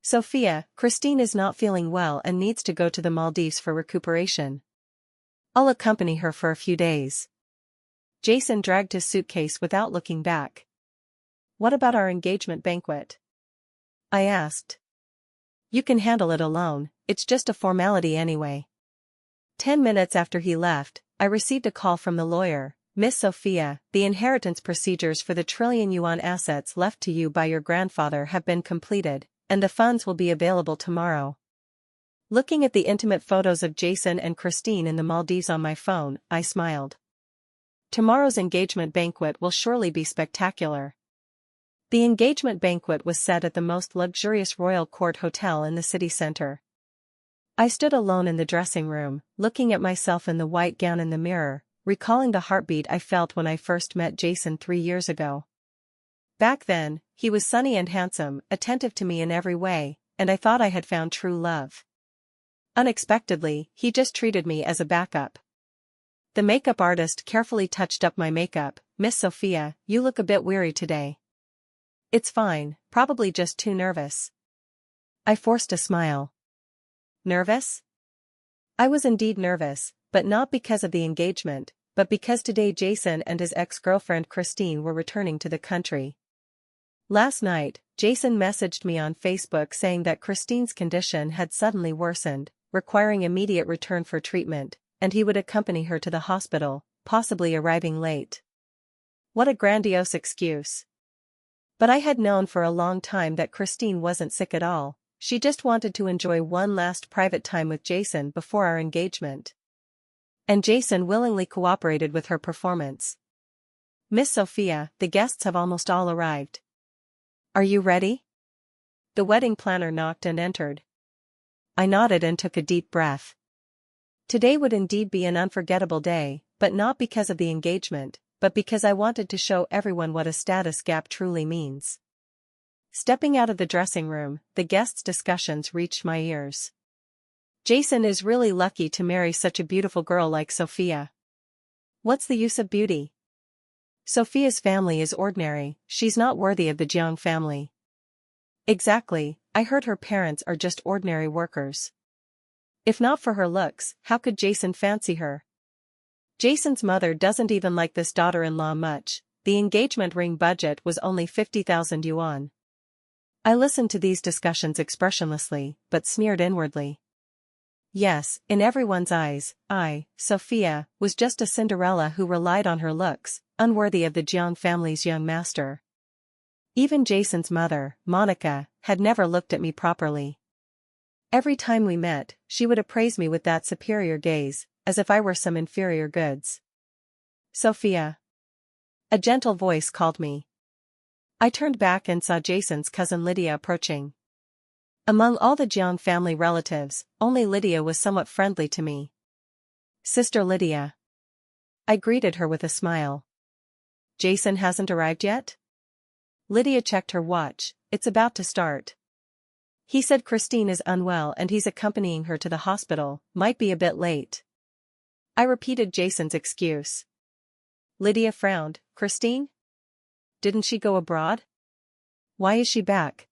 Sophia, Christine is not feeling well and needs to go to the Maldives for recuperation. I'll accompany her for a few days. Jason dragged his suitcase without looking back. What about our engagement banquet? I asked. You can handle it alone, it's just a formality anyway. 10 minutes after he left, I received a call from the lawyer. Miss Sophia, the inheritance procedures for the trillion yuan assets left to you by your grandfather have been completed, and the funds will be available tomorrow. Looking at the intimate photos of Jason and Christine in the Maldives on my phone, I smiled. Tomorrow's engagement banquet will surely be spectacular. The engagement banquet was set at the most luxurious Royal Court Hotel in the city center. I stood alone in the dressing room, looking at myself in the white gown in the mirror, recalling the heartbeat I felt when I first met Jason 3 years ago. Back then, he was sunny and handsome, attentive to me in every way, and I thought I had found true love. Unexpectedly, he just treated me as a backup. The makeup artist carefully touched up my makeup. Miss Sophia, you look a bit weary today. It's fine, probably just too nervous. I forced a smile. Nervous? I was indeed nervous, but not because of the engagement, but because today Jason and his ex-girlfriend Christine were returning to the country. Last night, Jason messaged me on Facebook saying that Christine's condition had suddenly worsened, requiring immediate return for treatment, and he would accompany her to the hospital, possibly arriving late. What a grandiose excuse. But I had known for a long time that Christine wasn't sick at all, she just wanted to enjoy one last private time with Jason before our engagement. And Jason willingly cooperated with her performance. Miss Sophia, the guests have almost all arrived. Are you ready? The wedding planner knocked and entered. I nodded and took a deep breath. Today would indeed be an unforgettable day, but not because of the engagement, but because I wanted to show everyone what a status gap truly means. Stepping out of the dressing room, the guests' discussions reached my ears. Jason is really lucky to marry such a beautiful girl like Sophia. What's the use of beauty? Sophia's family is ordinary, she's not worthy of the Jiang family. Exactly, I heard her parents are just ordinary workers. If not for her looks, how could Jason fancy her? Jason's mother doesn't even like this daughter-in-law much, the engagement ring budget was only 50,000 yuan. I listened to these discussions expressionlessly, but sneered inwardly. Yes, in everyone's eyes, I, Sophia, was just a Cinderella who relied on her looks, unworthy of the Jiang family's young master. Even Jason's mother, Monica, had never looked at me properly. Every time we met, she would appraise me with that superior gaze, as if I were some inferior goods. Sophia. A gentle voice called me. I turned back and saw Jason's cousin Lydia approaching. Among all the Jiang family relatives, only Lydia was somewhat friendly to me. Sister Lydia. I greeted her with a smile. Jason hasn't arrived yet? Lydia checked her watch, it's about to start. He said Christine is unwell and he's accompanying her to the hospital, might be a bit late. I repeated Jason's excuse. Lydia frowned. Christine? Didn't she go abroad? Why is she back?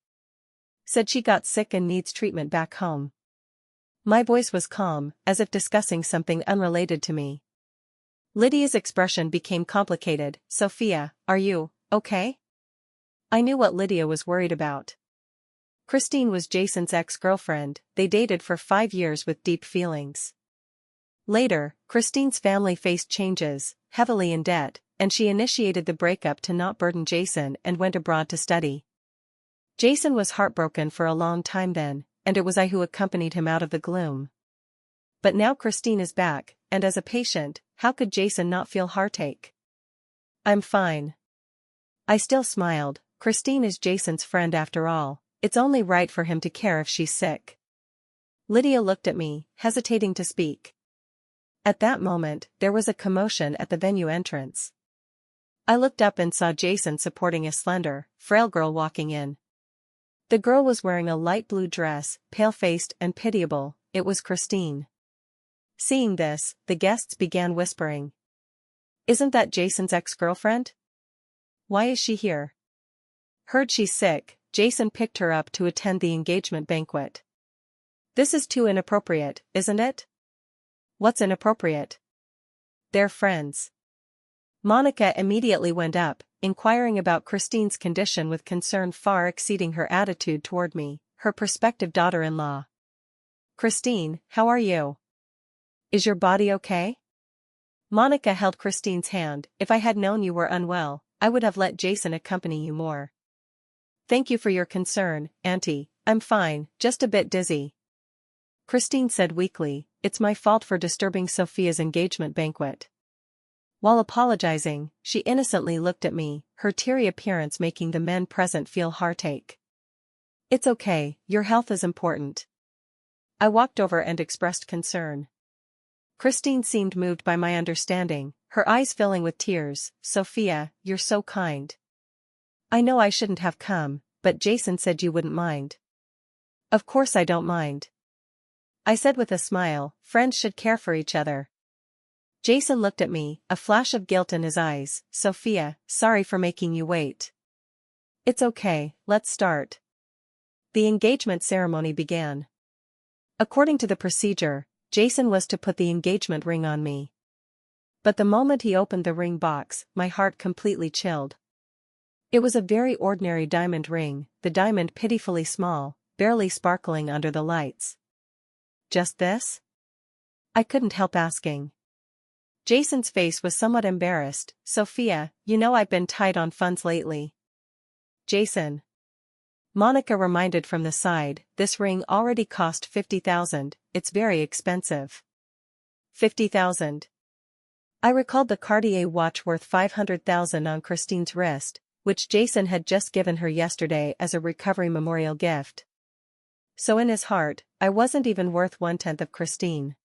Said she got sick and needs treatment back home. My voice was calm, as if discussing something unrelated to me. Lydia's expression became complicated. Sophia, are you okay? I knew what Lydia was worried about. Christine was Jason's ex-girlfriend, they dated for 5 years with deep feelings. Later, Christine's family faced changes, heavily in debt, and she initiated the breakup to not burden Jason and went abroad to study. Jason was heartbroken for a long time then, and it was I who accompanied him out of the gloom. But now Christine is back, and as a patient, how could Jason not feel heartache? I'm fine. I still smiled. Christine is Jason's friend after all, it's only right for him to care if she's sick. Lydia looked at me, hesitating to speak. At that moment, there was a commotion at the venue entrance. I looked up and saw Jason supporting a slender, frail girl walking in. The girl was wearing a light blue dress, pale-faced and pitiable. It was Christine. Seeing this, the guests began whispering. Isn't that Jason's ex-girlfriend? Why is she here? Heard she's sick, Jason picked her up to attend the engagement banquet. This is too inappropriate, isn't it? What's inappropriate? They're friends. Monica immediately went up, inquiring about Christine's condition with concern far exceeding her attitude toward me, her prospective daughter-in-law. Christine, how are you? Is your body okay? Monica held Christine's hand. If I had known you were unwell, I would have let Jason accompany you more. Thank you for your concern, Auntie. I'm fine, just a bit dizzy. Christine said weakly, it's my fault for disturbing Sophia's engagement banquet. While apologizing, she innocently looked at me, her teary appearance making the men present feel heartache. It's okay, your health is important. I walked over and expressed concern. Christine seemed moved by my understanding, her eyes filling with tears. Sophia, you're so kind. I know I shouldn't have come, but Jason said you wouldn't mind. Of course I don't mind. I said with a smile, friends should care for each other. Jason looked at me, a flash of guilt in his eyes. Sophia, sorry for making you wait. It's okay, let's start. The engagement ceremony began. According to the procedure, Jason was to put the engagement ring on me. But the moment he opened the ring box, my heart completely chilled. It was a very ordinary diamond ring, the diamond pitifully small, barely sparkling under the lights. Just this? I couldn't help asking. Jason's face was somewhat embarrassed. Sophia, you know I've been tight on funds lately. Jason. Monica reminded from the side, this ring already cost $50,000, it's very expensive. $50,000. I recalled the Cartier watch worth $500,000 on Christine's wrist, which Jason had just given her yesterday as a recovery memorial gift. So in his heart, I wasn't even worth 1/10 of Christine.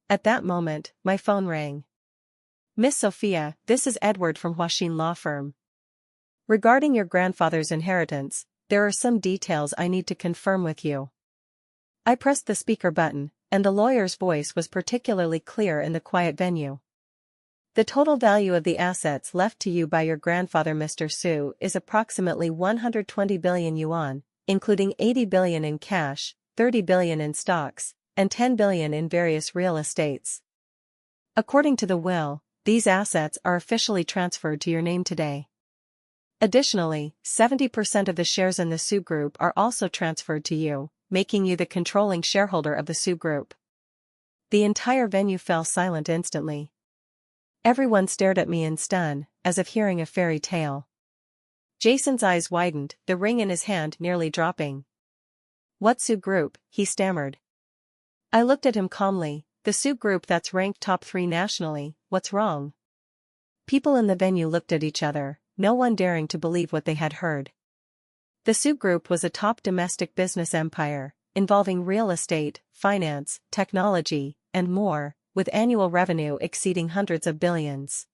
At that moment, my phone rang. Miss Sophia, this is Edward from Huashin Law Firm. Regarding your grandfather's inheritance, there are some details I need to confirm with you. I pressed the speaker button, and the lawyer's voice was particularly clear in the quiet venue. The total value of the assets left to you by your grandfather Mr. Su is approximately 120 billion yuan, including 80 billion in cash, 30 billion in stocks, and 10 billion in various real estates. According to the will, these assets are officially transferred to your name today. Additionally, 70% of the shares in the Su Group are also transferred to you, making you the controlling shareholder of the Su Group. The entire venue fell silent instantly. Everyone stared at me in stun, as if hearing a fairy tale. Jason's eyes widened, the ring in his hand nearly dropping. What Su Group? He stammered. I looked at him calmly. The Su Group that's ranked top 3 nationally, what's wrong? People in the venue looked at each other, no one daring to believe what they had heard. The Su Group was a top domestic business empire, involving real estate, finance, technology, and more, with annual revenue exceeding hundreds of billions.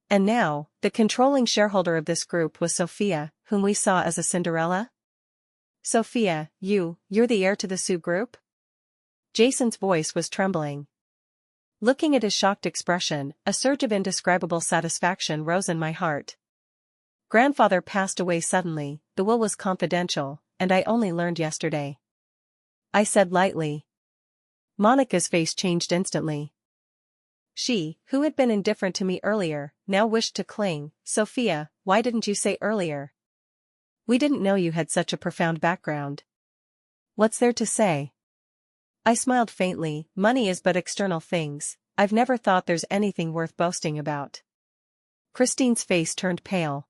And now, the controlling shareholder of this group was Sophia, whom we saw as a Cinderella? Sophia, you're the heir to the Su Group? Jason's voice was trembling. Looking at his shocked expression, a surge of indescribable satisfaction rose in my heart. Grandfather passed away suddenly, the will was confidential, and I only learned yesterday. I said lightly. Monica's face changed instantly. She, who had been indifferent to me earlier, now wished to cling. Sophia, why didn't you say earlier? We didn't know you had such a profound background. What's there to say? I smiled faintly. Money is but external things. I've never thought there's anything worth boasting about. Christine's face turned pale.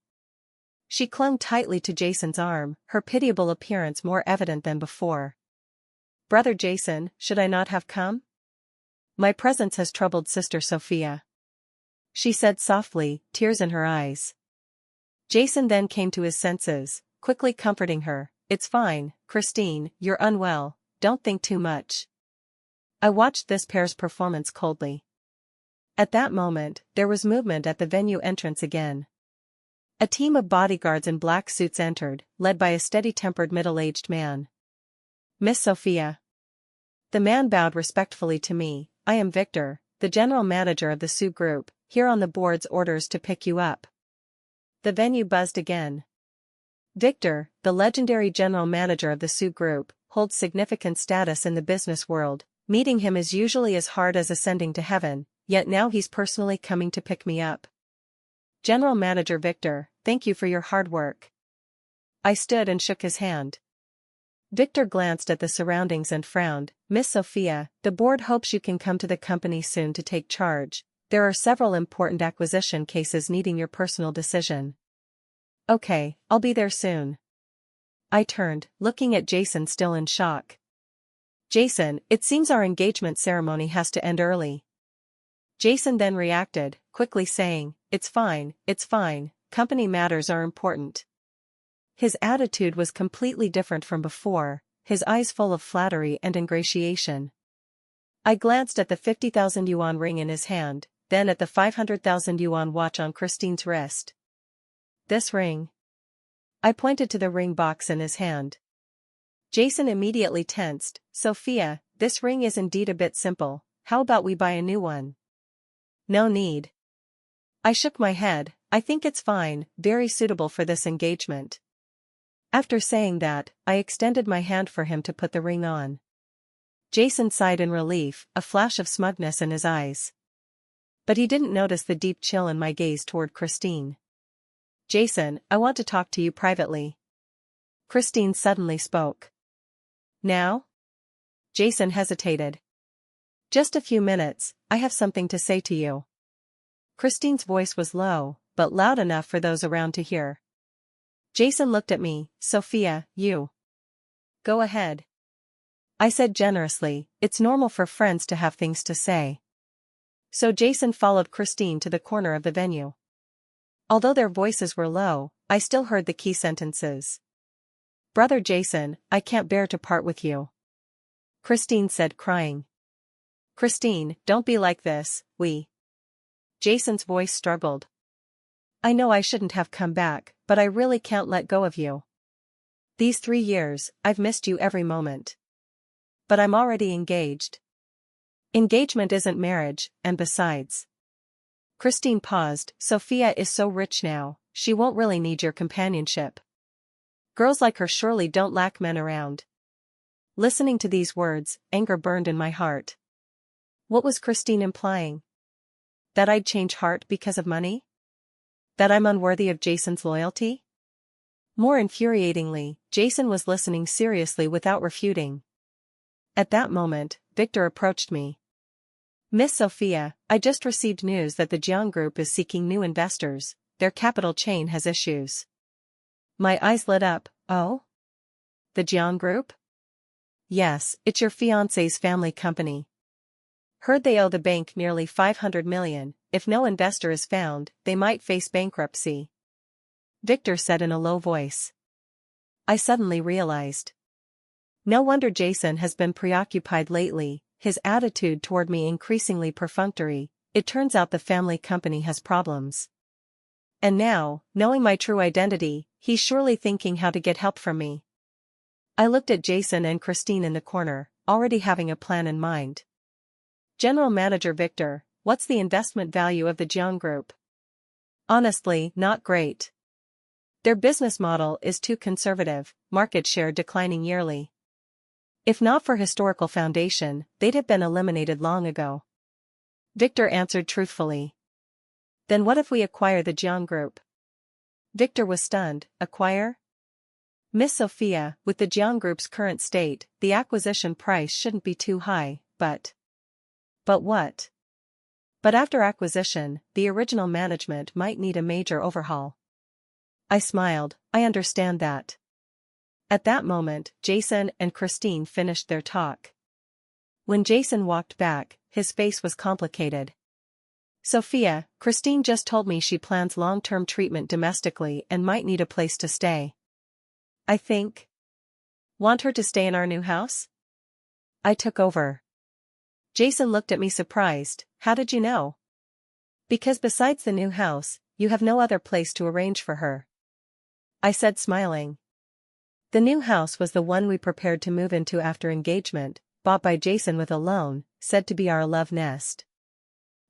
She clung tightly to Jason's arm, her pitiable appearance more evident than before. Brother Jason, should I not have come? My presence has troubled Sister Sophia. She said softly, tears in her eyes. Jason then came to his senses, quickly comforting her. It's fine, Christine, you're unwell, don't think too much. I watched this pair's performance coldly. At that moment, there was movement at the venue entrance again. A team of bodyguards in black suits entered, led by a steady-tempered middle-aged man. Miss Sophia. The man bowed respectfully to me. I am Victor, the general manager of the Su Group, here on the board's orders to pick you up. The venue buzzed again. Victor, the legendary general manager of the suit group, holds significant status in the business world. Meeting him is usually as hard as ascending to heaven, yet now he's personally coming to pick me up. General Manager Victor, thank you for your hard work. I stood and shook his hand. Victor glanced at the surroundings and frowned. Miss Sophia, the board hopes you can come to the company soon to take charge. There are several important acquisition cases needing your personal decision. Okay, I'll be there soon. I turned, looking at Jason still in shock. Jason, it seems our engagement ceremony has to end early. Jason then reacted, quickly saying, it's fine, company matters are important. His attitude was completely different from before, his eyes full of flattery and ingratiation. I glanced at the 50,000 yuan ring in his hand, then at the 500,000 yuan watch on Christine's wrist. This ring? I pointed to the ring box in his hand. Jason immediately tensed. Sophia, this ring is indeed a bit simple, how about we buy a new one? No need. I shook my head, I think it's fine, very suitable for this engagement. After saying that, I extended my hand for him to put the ring on. Jason sighed in relief, a flash of smugness in his eyes. But he didn't notice the deep chill in my gaze toward Christine. Jason, I want to talk to you privately. Christine suddenly spoke. Now? Jason hesitated. Just a few minutes, I have something to say to you. Christine's voice was low, but loud enough for those around to hear. Jason looked at me. Sophia, you. Go ahead. I said generously, it's normal for friends to have things to say. So Jason followed Christine to the corner of the venue. Although their voices were low, I still heard the key sentences. Brother Jason, I can't bear to part with you. Christine said, crying. Christine, don't be like this, Jason's voice struggled. I know I shouldn't have come back, but I really can't let go of you. These 3 years, I've missed you every moment. But I'm already engaged. Engagement isn't marriage, and besides. Christine paused. Sophia is so rich now, she won't really need your companionship. Girls like her surely don't lack men around. Listening to these words, anger burned in my heart. What was Christine implying? That I'd change heart because of money? That I'm unworthy of Jason's loyalty? More infuriatingly, Jason was listening seriously without refuting. At that moment, Victor approached me. Miss Sophia, I just received news that the Jiang Group is seeking new investors, their capital chain has issues. My eyes lit up. Oh? The Jiang Group? Yes, it's your fiancé's family company. Heard they owe the bank nearly 500 million, if no investor is found, they might face bankruptcy. Victor said in a low voice. I suddenly realized. No wonder Jason has been preoccupied lately, his attitude toward me increasingly perfunctory. It turns out the family company has problems. And now, knowing my true identity, he's surely thinking how to get help from me. I looked at Jason and Christine in the corner, already having a plan in mind. General Manager Victor, what's the investment value of the Jiang Group? Honestly, not great. Their business model is too conservative, market share declining yearly. If not for historical foundation, they'd have been eliminated long ago. Victor answered truthfully. Then what if we acquire the Jiang Group? Victor was stunned. Acquire? Miss Sophia, with the Jiang Group's current state, the acquisition price shouldn't be too high, but what? But after acquisition, the original management might need a major overhaul. I smiled, I understand that. At that moment, Jason and Christine finished their talk. When Jason walked back, his face was complicated. Sophia, Christine just told me she plans long-term treatment domestically and might need a place to stay. I think. Want her to stay in our new house? I took over. Jason looked at me surprised. How did you know? Because besides the new house, you have no other place to arrange for her. I said smiling. The new house was the one we prepared to move into after engagement, bought by Jason with a loan, said to be our love nest.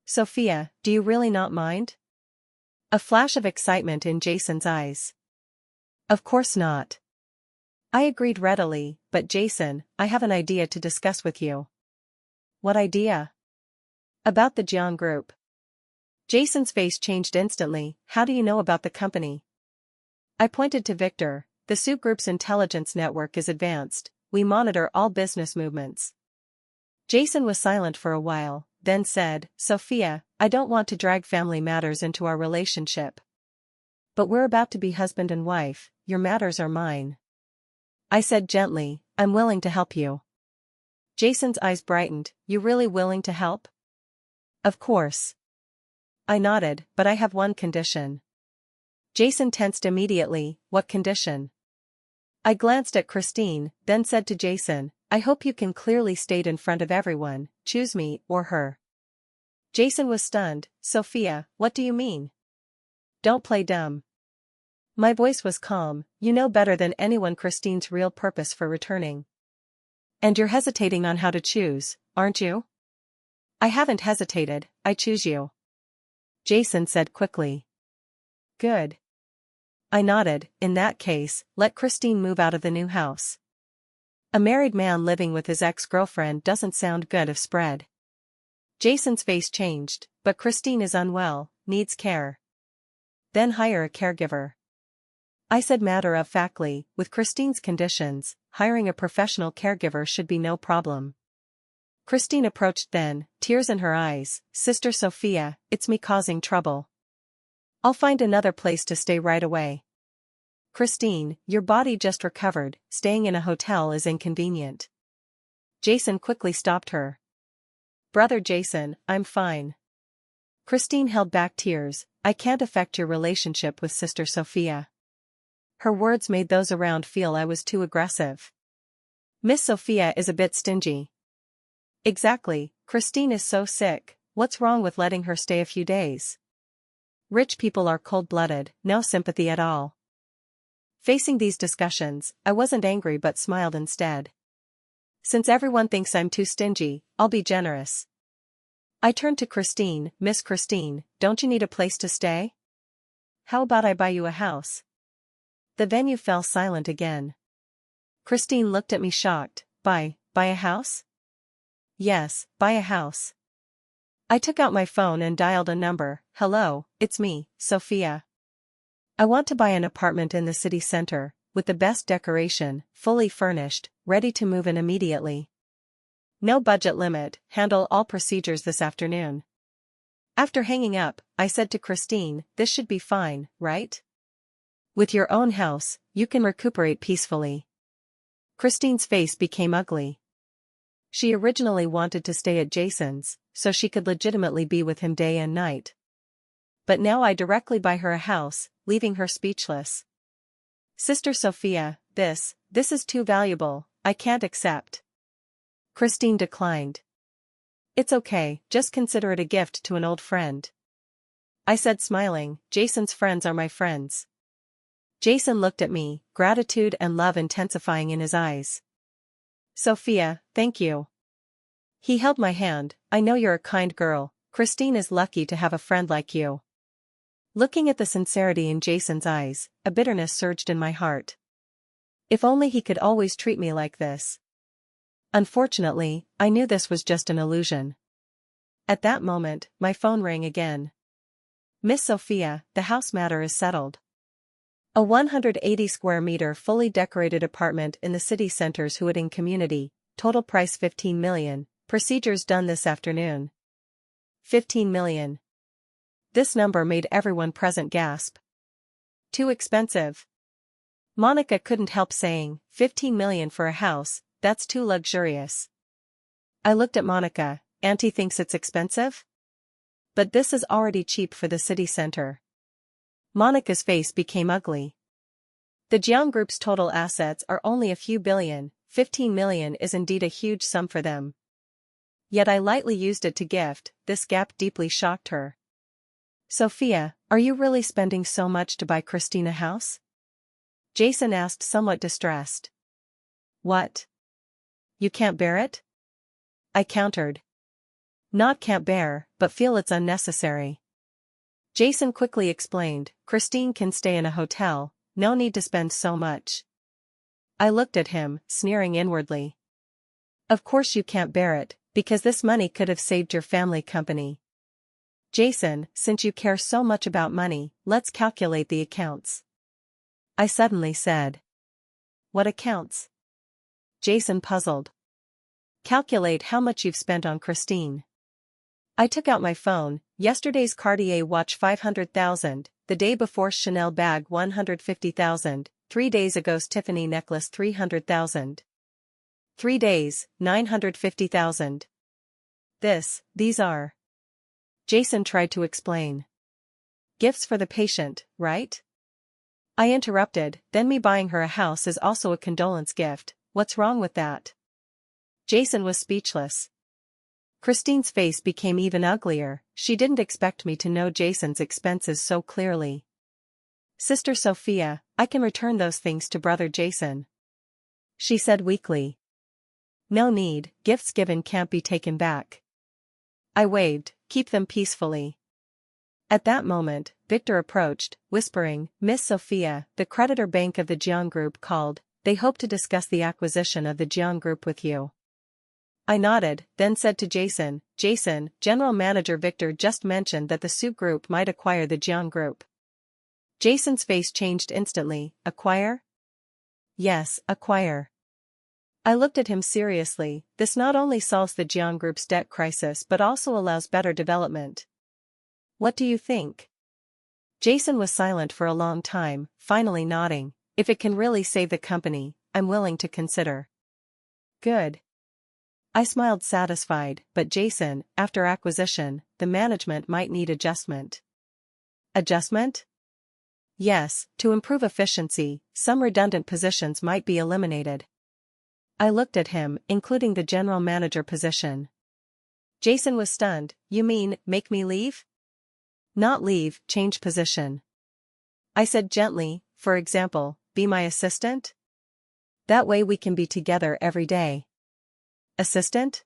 Sophia, do you really not mind? A flash of excitement in Jason's eyes. Of course not. I agreed readily, but Jason, I have an idea to discuss with you. What idea? About the Jiang group. Jason's face changed instantly. How do you know about the company? I pointed to Victor. The Su Group's intelligence network is advanced. We monitor all business movements. Jason was silent for a while, then said, Sophia, I don't want to drag family matters into our relationship. But we're about to be husband and wife, your matters are mine. I said gently, I'm willing to help you. Jason's eyes brightened, you really willing to help? Of course. I nodded, but I have one condition. Jason tensed immediately, what condition? I glanced at Christine, then said to Jason, I hope you can clearly state in front of everyone, choose me or her. Jason was stunned, Sophia, what do you mean? Don't play dumb. My voice was calm, you know better than anyone Christine's real purpose for returning. And you're hesitating on how to choose, aren't you? I haven't hesitated, I choose you. Jason said quickly. Good. I nodded, in that case, let Christine move out of the new house. A married man living with his ex-girlfriend doesn't sound good if spread. Jason's face changed, but Christine is unwell, needs care. Then hire a caregiver. I said matter-of-factly, with Christine's conditions, hiring a professional caregiver should be no problem. Christine approached then, tears in her eyes, Sister Sophia, it's me causing trouble. I'll find another place to stay right away. Christine, your body just recovered, staying in a hotel is inconvenient. Jason quickly stopped her. Brother Jason, I'm fine. Christine held back tears, I can't affect your relationship with Sister Sophia. Her words made those around feel I was too aggressive. Miss Sophia is a bit stingy. Exactly, Christine is so sick, what's wrong with letting her stay a few days? Rich people are cold-blooded, no sympathy at all. Facing these discussions, I wasn't angry but smiled instead. Since everyone thinks I'm too stingy, I'll be generous. I turned to Christine, Miss Christine, don't you need a place to stay? How about I buy you a house? The venue fell silent again. Christine looked at me shocked, buy a house? Yes, buy a house. I took out my phone and dialed a number, hello, it's me, Sophia. I want to buy an apartment in the city center, with the best decoration, fully furnished, ready to move in immediately. No budget limit, handle all procedures this afternoon. After hanging up, I said to Christine, this should be fine, right? With your own house, you can recuperate peacefully. Christine's face became ugly. She originally wanted to stay at Jason's, so she could legitimately be with him day and night. But now I directly buy her a house, leaving her speechless. Sister Sophia, this is too valuable, I can't accept. Christine declined. It's okay, just consider it a gift to an old friend. I said smiling, Jason's friends are my friends. Jason looked at me, gratitude and love intensifying in his eyes. Sophia, thank you. He held my hand, I know you're a kind girl, Christine is lucky to have a friend like you. Looking at the sincerity in Jason's eyes, a bitterness surged in my heart. If only he could always treat me like this. Unfortunately, I knew this was just an illusion. At that moment, my phone rang again. Miss Sophia, the house matter is settled. A 180 square meter fully decorated apartment in the city center's Huading community, total price 15 million, procedures done this afternoon. 15 million. This number made everyone present gasp. Too expensive. Monica couldn't help saying, 15 million for a house, that's too luxurious. I looked at Monica, Auntie thinks it's expensive? But this is already cheap for the city center. Monica's face became ugly. The Jiang Group's total assets are only a few billion, 15 million is indeed a huge sum for them. Yet I lightly used it to gift, this gap deeply shocked her. Sophia, are you really spending so much to buy Christine a house? Jason asked somewhat distressed. What? You can't bear it? I countered. Not can't bear, but feel it's unnecessary. Jason quickly explained, Christine can stay in a hotel, no need to spend so much. I looked at him, sneering inwardly. Of course you can't bear it, because this money could have saved your family company. Jason, since you care so much about money, let's calculate the accounts. I suddenly said. What accounts? Jason puzzled. Calculate how much you've spent on Christine. I took out my phone. Yesterday's Cartier watch 500,000, the day before Chanel bag 150,000, 3 days ago's Tiffany necklace 300,000. 3 days, 950,000. These are. Jason tried to explain. Gifts for the patient, right? I interrupted, then me buying her a house is also a condolence gift, what's wrong with that? Jason was speechless. Christine's face became even uglier, she didn't expect me to know Jason's expenses so clearly. Sister Sophia, I can return those things to brother Jason. She said weakly. No need, gifts given can't be taken back. I waved, keep them peacefully. At that moment, Victor approached, whispering, Miss Sophia, the creditor bank of the Jiang Group called, they hope to discuss the acquisition of the Jiang Group with you. I nodded, then said to Jason, Jason, General Manager Victor just mentioned that the Suit Group might acquire the Jiang Group. Jason's face changed instantly, acquire? Yes, acquire. I looked at him seriously, this not only solves the Jiang Group's debt crisis but also allows better development. What do you think? Jason was silent for a long time, finally nodding. If it can really save the company, I'm willing to consider. Good. I smiled satisfied, but Jason, after acquisition, the management might need adjustment. Adjustment? Yes, to improve efficiency, some redundant positions might be eliminated. I looked at him, including the general manager position. Jason was stunned. You mean, make me leave? Not leave, change position. I said gently, for example, be my assistant? That way we can be together every day. Assistant?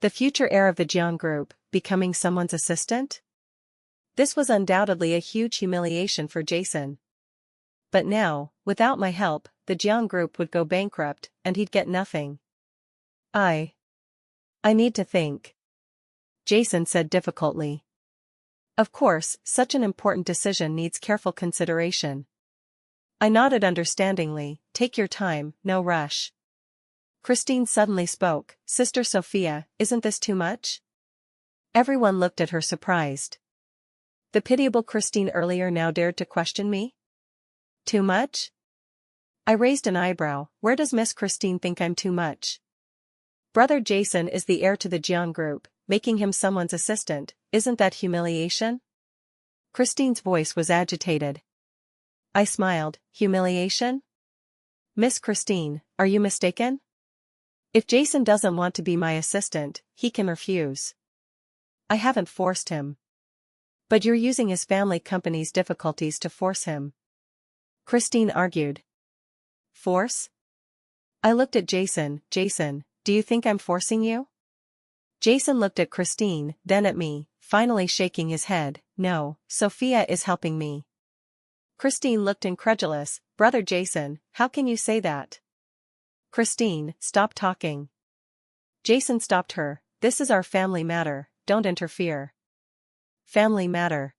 The future heir of the Jiang Group, becoming someone's assistant? This was undoubtedly a huge humiliation for Jason. But now, without my help, the Jiang Group would go bankrupt, and he'd get nothing. I need to think. Jason said difficultly. Of course, such an important decision needs careful consideration. I nodded understandingly, take your time, no rush. Christine suddenly spoke, Sister Sophia, isn't this too much? Everyone looked at her surprised. The pitiable Christine earlier now dared to question me? Too much? I raised an eyebrow, where does Miss Christine think I'm too much? Brother Jason is the heir to the Jiang Group, making him someone's assistant, isn't that humiliation? Christine's voice was agitated. I smiled, humiliation? Miss Christine, are you mistaken? If Jason doesn't want to be my assistant, he can refuse. I haven't forced him. But you're using his family company's difficulties to force him. Christine argued. Force? I looked at Jason, Jason, do you think I'm forcing you? Jason looked at Christine, then at me, finally shaking his head, no, Sophia is helping me. Christine looked incredulous, Brother Jason, how can you say that? Christine, stop talking. Jason stopped her, this is our family matter, don't interfere. Family matter.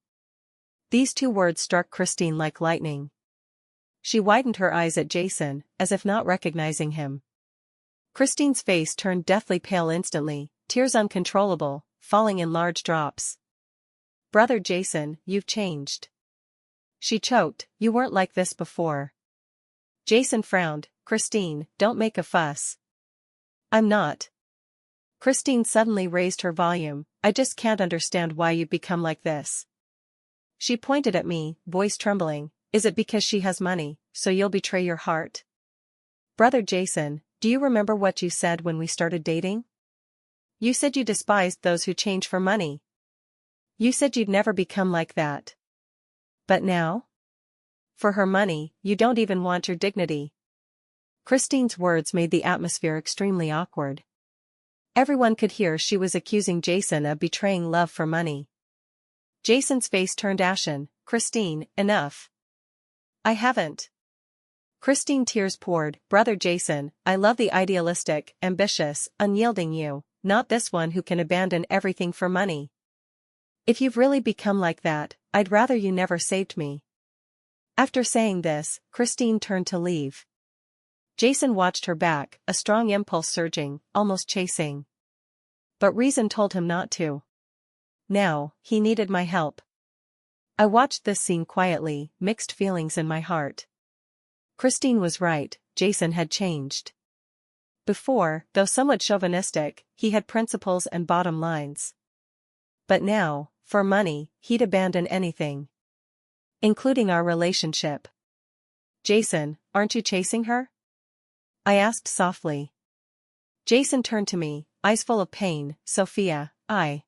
These two words struck Christine like lightning. She widened her eyes at Jason, as if not recognizing him. Christine's face turned deathly pale instantly, tears uncontrollable, falling in large drops. Brother Jason, you've changed. She choked, you weren't like this before. Jason frowned, Christine, don't make a fuss. I'm not. Christine suddenly raised her volume, I just can't understand why you've become like this. She pointed at me, voice trembling, is it because she has money, so you'll betray your heart? Brother Jason, do you remember what you said when we started dating? You said you despised those who change for money. You said you'd never become like that. But now? For her money, you don't even want your dignity. Christine's words made the atmosphere extremely awkward. Everyone could hear she was accusing Jason of betraying love for money. Jason's face turned ashen, Christine, enough. I haven't. Christine tears poured, brother Jason, I love the idealistic, ambitious, unyielding you, not this one who can abandon everything for money. If you've really become like that, I'd rather you never saved me. After saying this, Christine turned to leave. Jason watched her back, a strong impulse surging, almost chasing. But reason told him not to. Now, he needed my help. I watched this scene quietly, mixed feelings in my heart. Christine was right, Jason had changed. Before, though somewhat chauvinistic, he had principles and bottom lines. But now, for money, he'd abandon anything. Including our relationship. Jason, aren't you chasing her? I asked softly. Jason turned to me, eyes full of pain. Sophia, I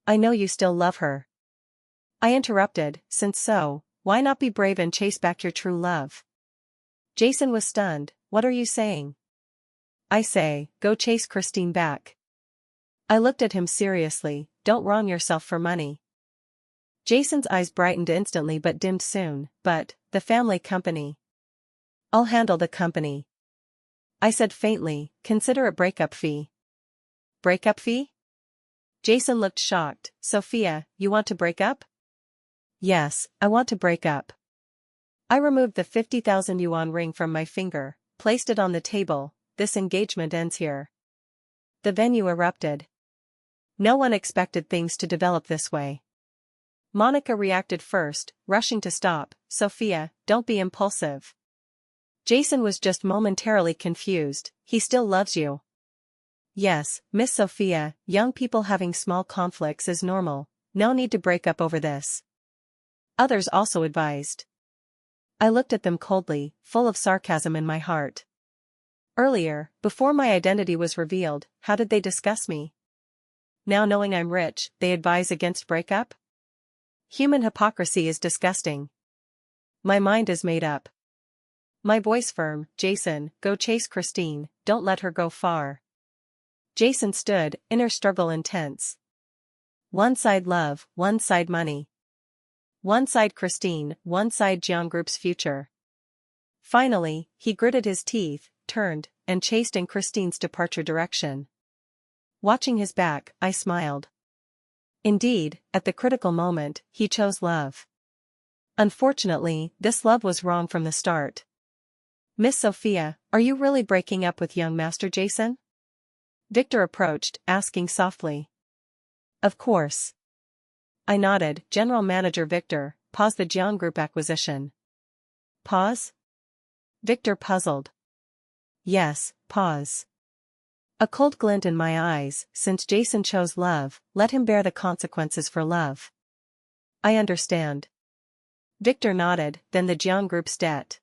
know you still love her. I interrupted, since so, why not be brave and chase back your true love? Jason was stunned, what are you saying? I say, go chase Christine back. I looked at him seriously, don't wrong yourself for money. Jason's eyes brightened instantly but dimmed soon, but, the family company. I'll handle the company. I said faintly, consider a breakup fee. Breakup fee? Jason looked shocked, Sophia, you want to break up? Yes, I want to break up. I removed the 50,000 yuan ring from my finger, placed it on the table, this engagement ends here. The venue erupted. No one expected things to develop this way. Monica reacted first, rushing to stop, Sophia, don't be impulsive. Jason was just momentarily confused, he still loves you. Yes, Miss Sophia, young people having small conflicts is normal, no need to break up over this. Others also advised. I looked at them coldly, full of sarcasm in my heart. Earlier, before my identity was revealed, how did they discuss me? Now knowing I'm rich, they advise against breakup? Human hypocrisy is disgusting. My mind is made up. My voice firm, Jason, go chase Christine, don't let her go far. Jason stood, inner struggle intense. One side love, one side money. One side Christine, one side Jiang Group's future. Finally, he gritted his teeth, turned, and chased in Christine's departure direction. Watching his back, I smiled. Indeed, at the critical moment, he chose love. Unfortunately, this love was wrong from the start. Miss Sophia, are you really breaking up with young Master Jason? Victor approached, asking softly. Of course. I nodded, General Manager Victor, pause the Jiang Group acquisition. Pause? Victor puzzled. Yes, pause. A cold glint in my eyes, since Jason chose love, let him bear the consequences for love. I understand. Victor nodded, then the Jiang Group's debt.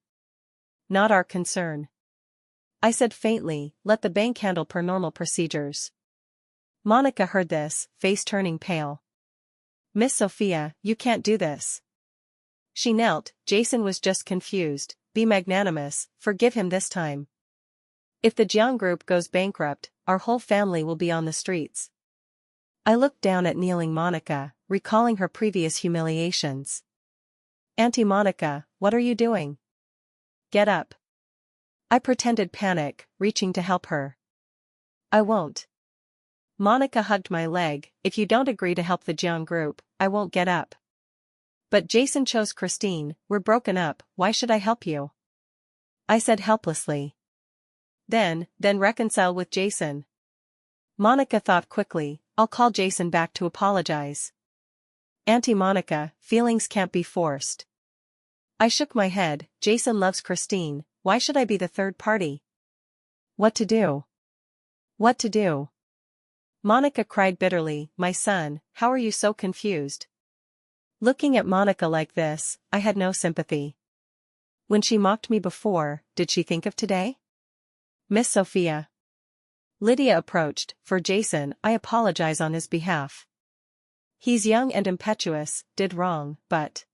Not our concern. I said faintly, let the bank handle per normal procedures. Monica heard this, face turning pale. Miss Sophia, you can't do this. She knelt, Jason was just confused, be magnanimous, forgive him this time. If the Jiang Group goes bankrupt, our whole family will be on the streets. I looked down at kneeling Monica, recalling her previous humiliations. Auntie Monica, what are you doing? Get up. I pretended panic, reaching to help her. I won't. Monica hugged my leg, if you don't agree to help the Jiang Group, I won't get up. But Jason chose Christine, we're broken up, why should I help you? I said helplessly. Then reconcile with Jason. Monica thought quickly, I'll call Jason back to apologize. Auntie Monica, feelings can't be forced. I shook my head, Jason loves Christine, why should I be the third party? What to do? What to do? Monica cried bitterly, my son, how are you so confused? Looking at Monica like this, I had no sympathy. When she mocked me before, did she think of today? Miss Sophia. Lydia approached, for Jason, I apologize on his behalf. He's young and impetuous, did wrong, but...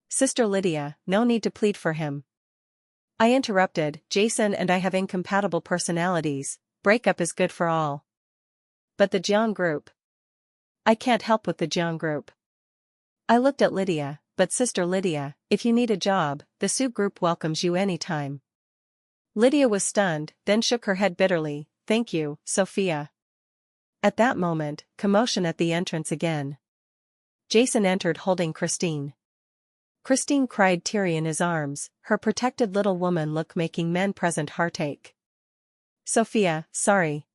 Sister Lydia, no need to plead for him. I interrupted, Jason and I have incompatible personalities, breakup is good for all. But the Jiang Group. I can't help with the Jiang Group. I looked at Lydia, but Sister Lydia, if you need a job, the Sue Group welcomes you anytime. Lydia was stunned, then shook her head bitterly. Thank you, Sophia. At that moment, commotion at the entrance again. Jason entered holding Christine. Christine cried, teary in his arms, her protected little woman look making men present heartache. Sophia, sorry.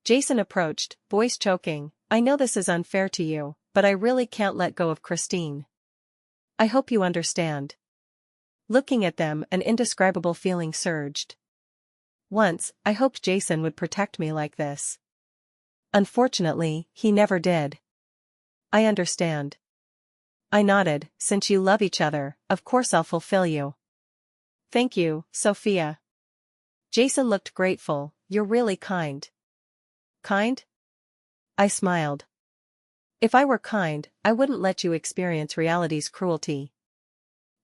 Jason approached, voice choking. I know this is unfair to you, but I really can't let go of Christine. I hope you understand. Looking at them, an indescribable feeling surged. Once, I hoped Jason would protect me like this. Unfortunately, he never did. I understand. I nodded. Since you love each other, of course I'll fulfill you. Thank you, Sophia. Jason looked grateful. You're really kind. Kind? I smiled. If I were kind, I wouldn't let you experience reality's cruelty.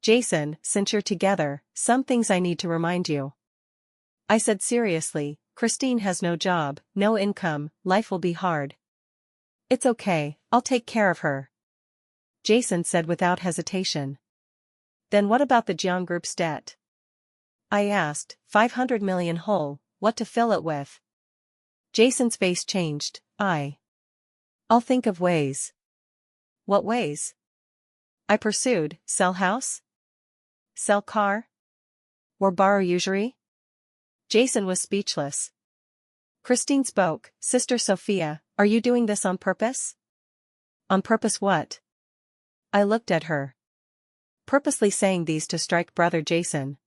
Jason, since you're together, some things I need to remind you. I said seriously, Christine has no job, no income, life will be hard. It's okay, I'll take care of her. Jason said without hesitation. Then what about the Jiang Group's debt? I asked, 500 million whole, what to fill it with? Jason's face changed. I'll think of ways. What ways? I pursued, sell house? Sell car? Or borrow usury? Jason was speechless. Christine spoke, Sister Sophia, are you doing this on purpose? On purpose what? I looked at her. Purposely saying these to strike brother Jason.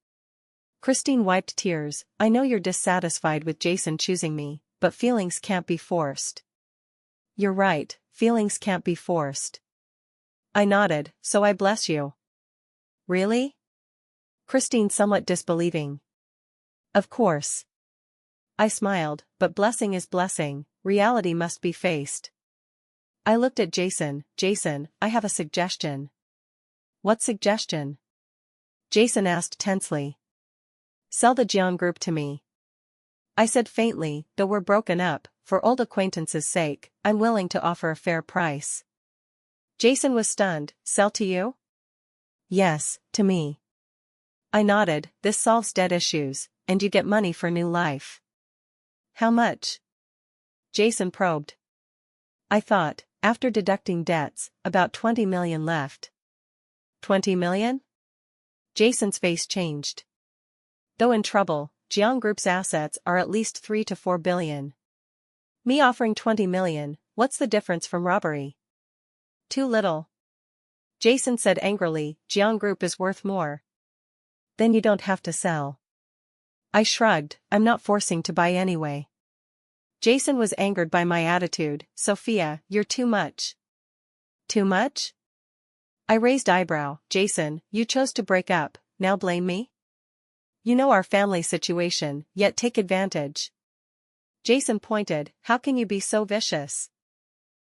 Christine wiped tears. I know you're dissatisfied with Jason choosing me, but feelings can't be forced. You're right, feelings can't be forced. I nodded, so I bless you. Really? Christine somewhat disbelieving. Of course. I smiled, but blessing is blessing, reality must be faced. I looked at Jason. Jason, I have a suggestion. What suggestion? Jason asked tensely. Sell the Jiang Group to me. I said faintly, though we're broken up, for old acquaintances' sake, I'm willing to offer a fair price. Jason was stunned. Sell to you? Yes, to me. I nodded. This solves debt issues, and you get money for new life. How much? Jason probed. I thought, after deducting debts, about 20 million left. 20 million? Jason's face changed. Though in trouble, Jiang Group's assets are at least 3 to 4 billion. Me offering 20 million, what's the difference from robbery? Too little. Jason said angrily, Jiang Group is worth more. Then you don't have to sell. I shrugged, I'm not forcing to buy anyway. Jason was angered by my attitude. Sophia, you're too much. Too much? I raised eyebrow. Jason, you chose to break up, now blame me? You know our family situation, yet take advantage. Jason pointed, how can you be so vicious?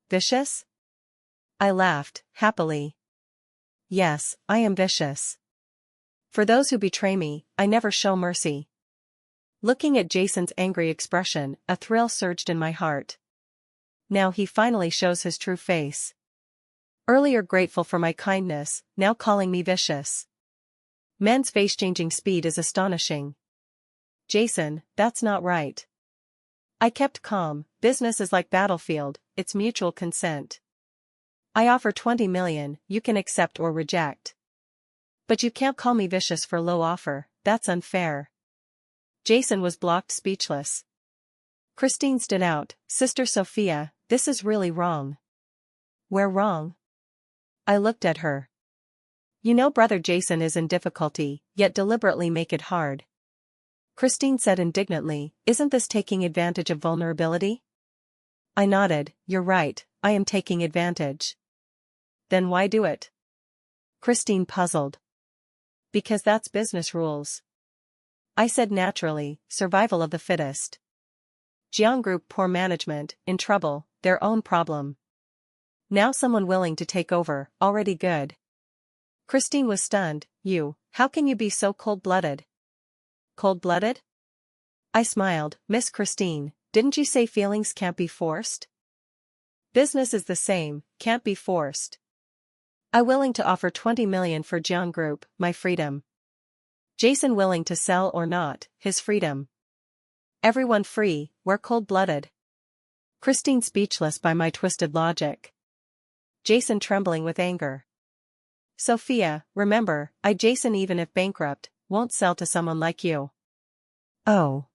Vicious? I laughed, happily. Yes, I am vicious. For those who betray me, I never show mercy. Looking at Jason's angry expression, a thrill surged in my heart. Now he finally shows his true face. Earlier grateful for my kindness, now calling me vicious. Men's face-changing speed is astonishing. Jason, that's not right. I kept calm. Business is like battlefield, it's mutual consent. I offer 20 million, you can accept or reject. But you can't call me vicious for low offer, that's unfair. Jason was blocked speechless. Christine stood out, Sister Sophia, this is really wrong. We're wrong. I looked at her. You know brother Jason is in difficulty, yet deliberately make it hard. Christine said indignantly, isn't this taking advantage of vulnerability? I nodded, you're right, I am taking advantage. Then why do it? Christine puzzled. Because that's business rules. I said naturally, survival of the fittest. Jiang Group poor management, in trouble, their own problem. Now someone willing to take over, already good. Christine was stunned. How can you be so cold-blooded? Cold-blooded? I smiled. Miss Christine, didn't you say feelings can't be forced? Business is the same, can't be forced. I willing to offer 20 million for Jiang Group, my freedom. Jason willing to sell or not, his freedom. Everyone free, we're cold-blooded. Christine speechless by my twisted logic. Jason trembling with anger. Sophia, remember, Jason even if bankrupt, won't sell to someone like you. Oh.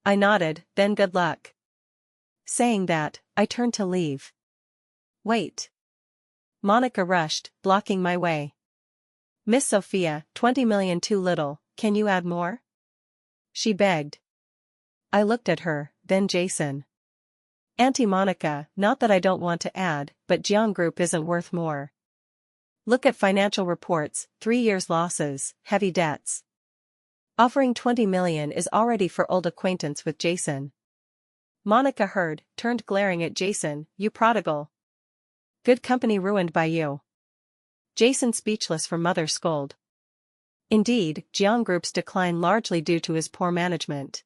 I nodded, then good luck. Saying that, I turned to leave. Wait. Monica rushed, blocking my way. Miss Sophia, 20 million too little, can you add more? She begged. I looked at her, then Jason. Auntie Monica, not that I don't want to add, but Jiang Group isn't worth more. Look at financial reports, 3 years losses, heavy debts. Offering 20 million is already for old acquaintance with Jason. Monica heard, turned glaring at Jason, you prodigal. Good company ruined by you. Jason speechless for mother's scold. Indeed, Jiang Group's decline largely due to his poor management.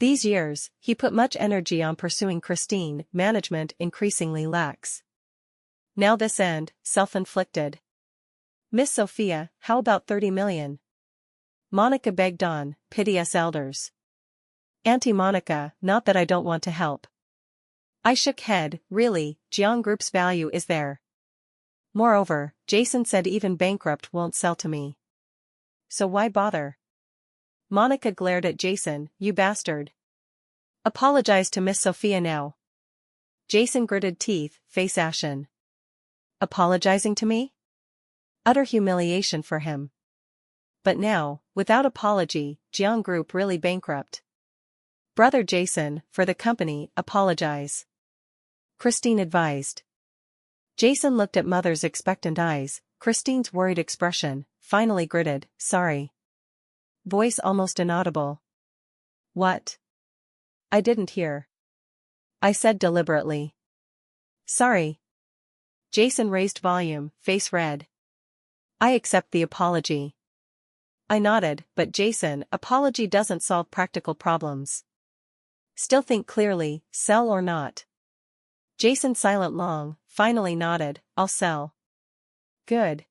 These years, he put much energy on pursuing Christine, management increasingly lax. Now this end, self-inflicted. Miss Sophia, how about 30 million? Monica begged on, pity us elders. Auntie Monica, not that I don't want to help. I shook head, really, Jiang Group's value is there. Moreover, Jason said even bankrupt won't sell to me. So why bother? Monica glared at Jason, you bastard. Apologize to Miss Sophia now. Jason gritted teeth, face ashen. Apologizing to me? Utter humiliation for him. But now, without apology, Jiang Group really bankrupt. Brother Jason, for the company, apologize. Christine advised. Jason looked at mother's expectant eyes, Christine's worried expression, finally gritted, sorry. Voice almost inaudible. What? I didn't hear. I said deliberately. Sorry. Jason raised volume, face red. I accept the apology. I nodded, but Jason, apology doesn't solve practical problems. Still think clearly, sell or not. Jason silent long, finally nodded, I'll sell. Good.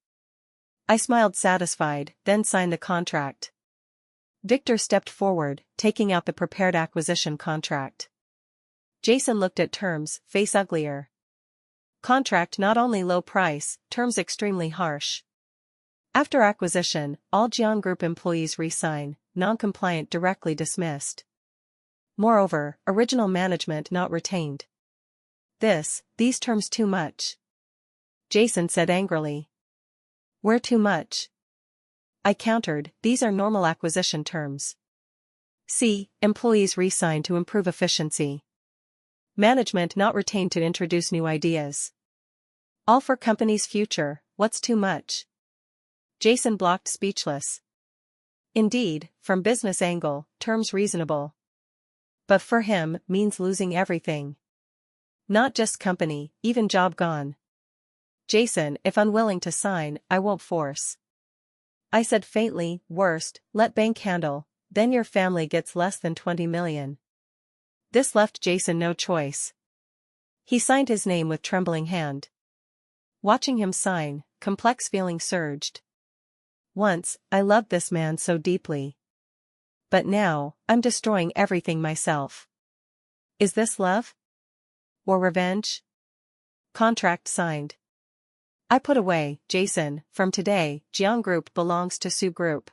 I smiled satisfied, then signed the contract. Victor stepped forward, taking out the prepared acquisition contract. Jason looked at terms, face uglier. Contract not only low price, terms extremely harsh. After acquisition, all Jiang Group employees resign, non-compliant directly dismissed. Moreover, original management not retained. These terms too much. Jason said angrily. Where too much? I countered, these are normal acquisition terms. See, employees resign to improve efficiency. Management not retained to introduce new ideas. All for company's future, what's too much? Jason blocked speechless. Indeed, from business angle, terms reasonable. But for him, means losing everything. Not just company, even job gone. Jason, if unwilling to sign, I won't force. I said faintly, worst, let bank handle, then your family gets less than 20 million. This left Jason no choice. He signed his name with trembling hand. Watching him sign, complex feeling surged. Once, I loved this man so deeply. But now, I'm destroying everything myself. Is this love? Or revenge? Contract signed. I put away, Jason, from today, Jiang Group belongs to Su Group.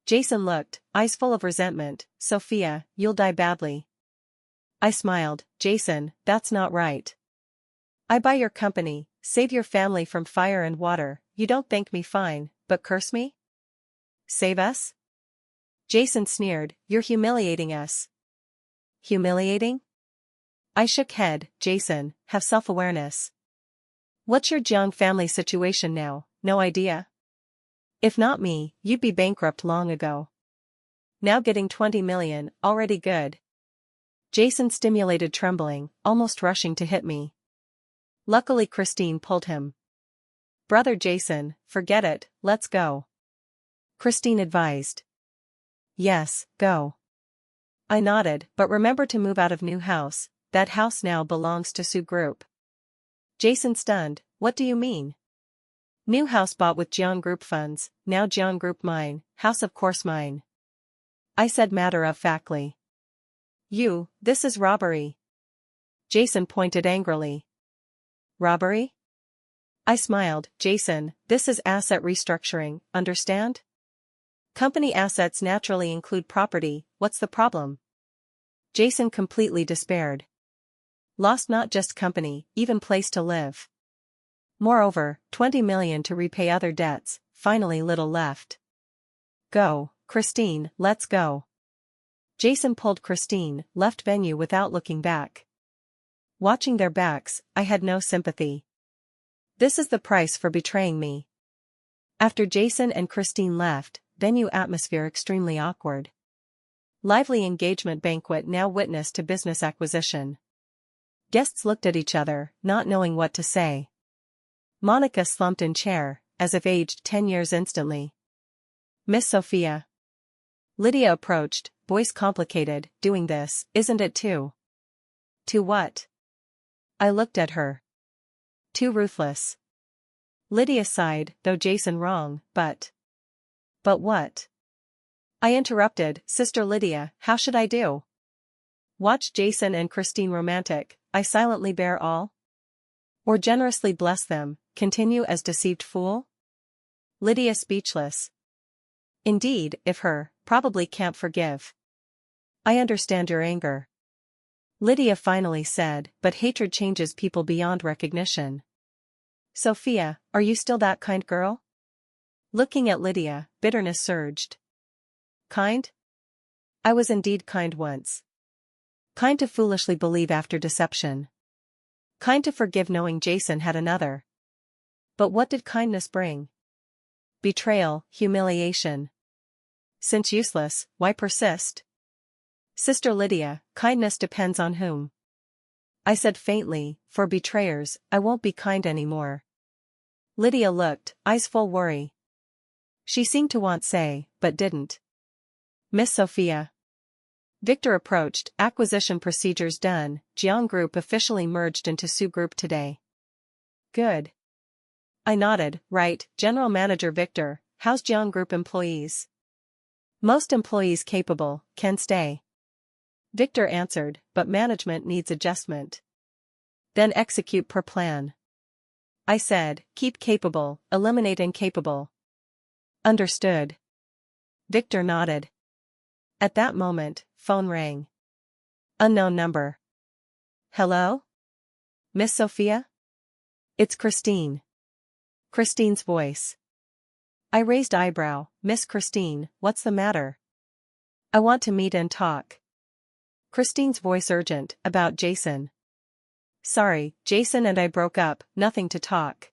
Jason looked, eyes full of resentment, Sophia, you'll die badly. I smiled, Jason, that's not right. I buy your company, save your family from fire and water, you don't thank me fine, but curse me? Save us? Jason sneered, you're humiliating us. Humiliating? I shook head, Jason, have self-awareness. What's your Jiang family situation now, no idea? If not me, you'd be bankrupt long ago. Now getting 20 million, already good. Jason stimulated trembling, almost rushing to hit me. Luckily Christine pulled him. Brother Jason, forget it, let's go. Christine advised. Yes, go. I nodded, but remember to move out of new house, that house now belongs to Su Group. Jason stunned, what do you mean? New house bought with Jiang Group funds, now Jiang Group mine, house of course mine. I said matter-of-factly. This is robbery. Jason pointed angrily. Robbery? I smiled. Jason, this is asset restructuring, understand? Company assets naturally include property, what's the problem? Jason completely despaired. Lost not just company, even place to live. Moreover, 20 million to repay other debts, finally little left. Go, Christine, let's go. Jason pulled Christine, left venue without looking back. Watching their backs, I had no sympathy. This is the price for betraying me. After Jason and Christine left, venue atmosphere extremely awkward. Lively engagement banquet now witness to business acquisition. Guests looked at each other, not knowing what to say. Monica slumped in chair, as if aged 10 years instantly. Miss Sophia. Lydia approached, voice complicated, doing this, isn't it too? Too what? I looked at her. Too ruthless. Lydia sighed, though Jason wrong, but what? I interrupted, Sister Lydia, how should I do? Watch Jason and Christine romantic, I silently bear all? Or generously bless them, continue as deceived fool? Lydia speechless. Indeed, if her, probably can't forgive. I understand your anger. Lydia finally said, but hatred changes people beyond recognition. Sophia, are you still that kind girl? Looking at Lydia, bitterness surged. Kind? I was indeed kind once. Kind to foolishly believe after deception. Kind to forgive knowing Jason had another. But what did kindness bring? Betrayal, humiliation. Since useless, why persist? Sister Lydia, kindness depends on whom. I said faintly, for betrayers, I won't be kind anymore. Lydia looked, eyes full worry. She seemed to want say, but didn't. Miss Sophia. Victor approached, acquisition procedures done, Jiang Group officially merged into Su Group today. Good. I nodded, right, General Manager Victor, how's Jiang Group employees? Most employees capable, can stay. Victor answered, but management needs adjustment. Then execute per plan. I said, keep capable, eliminate incapable. Understood. Victor nodded. At that moment, phone rang. Unknown number. Hello? Miss Sophia? It's Christine. Christine's voice. I raised eyebrow, Miss Christine, what's the matter? I want to meet and talk. Christine's voice urgent, about Jason. Sorry, Jason and I broke up, nothing to talk.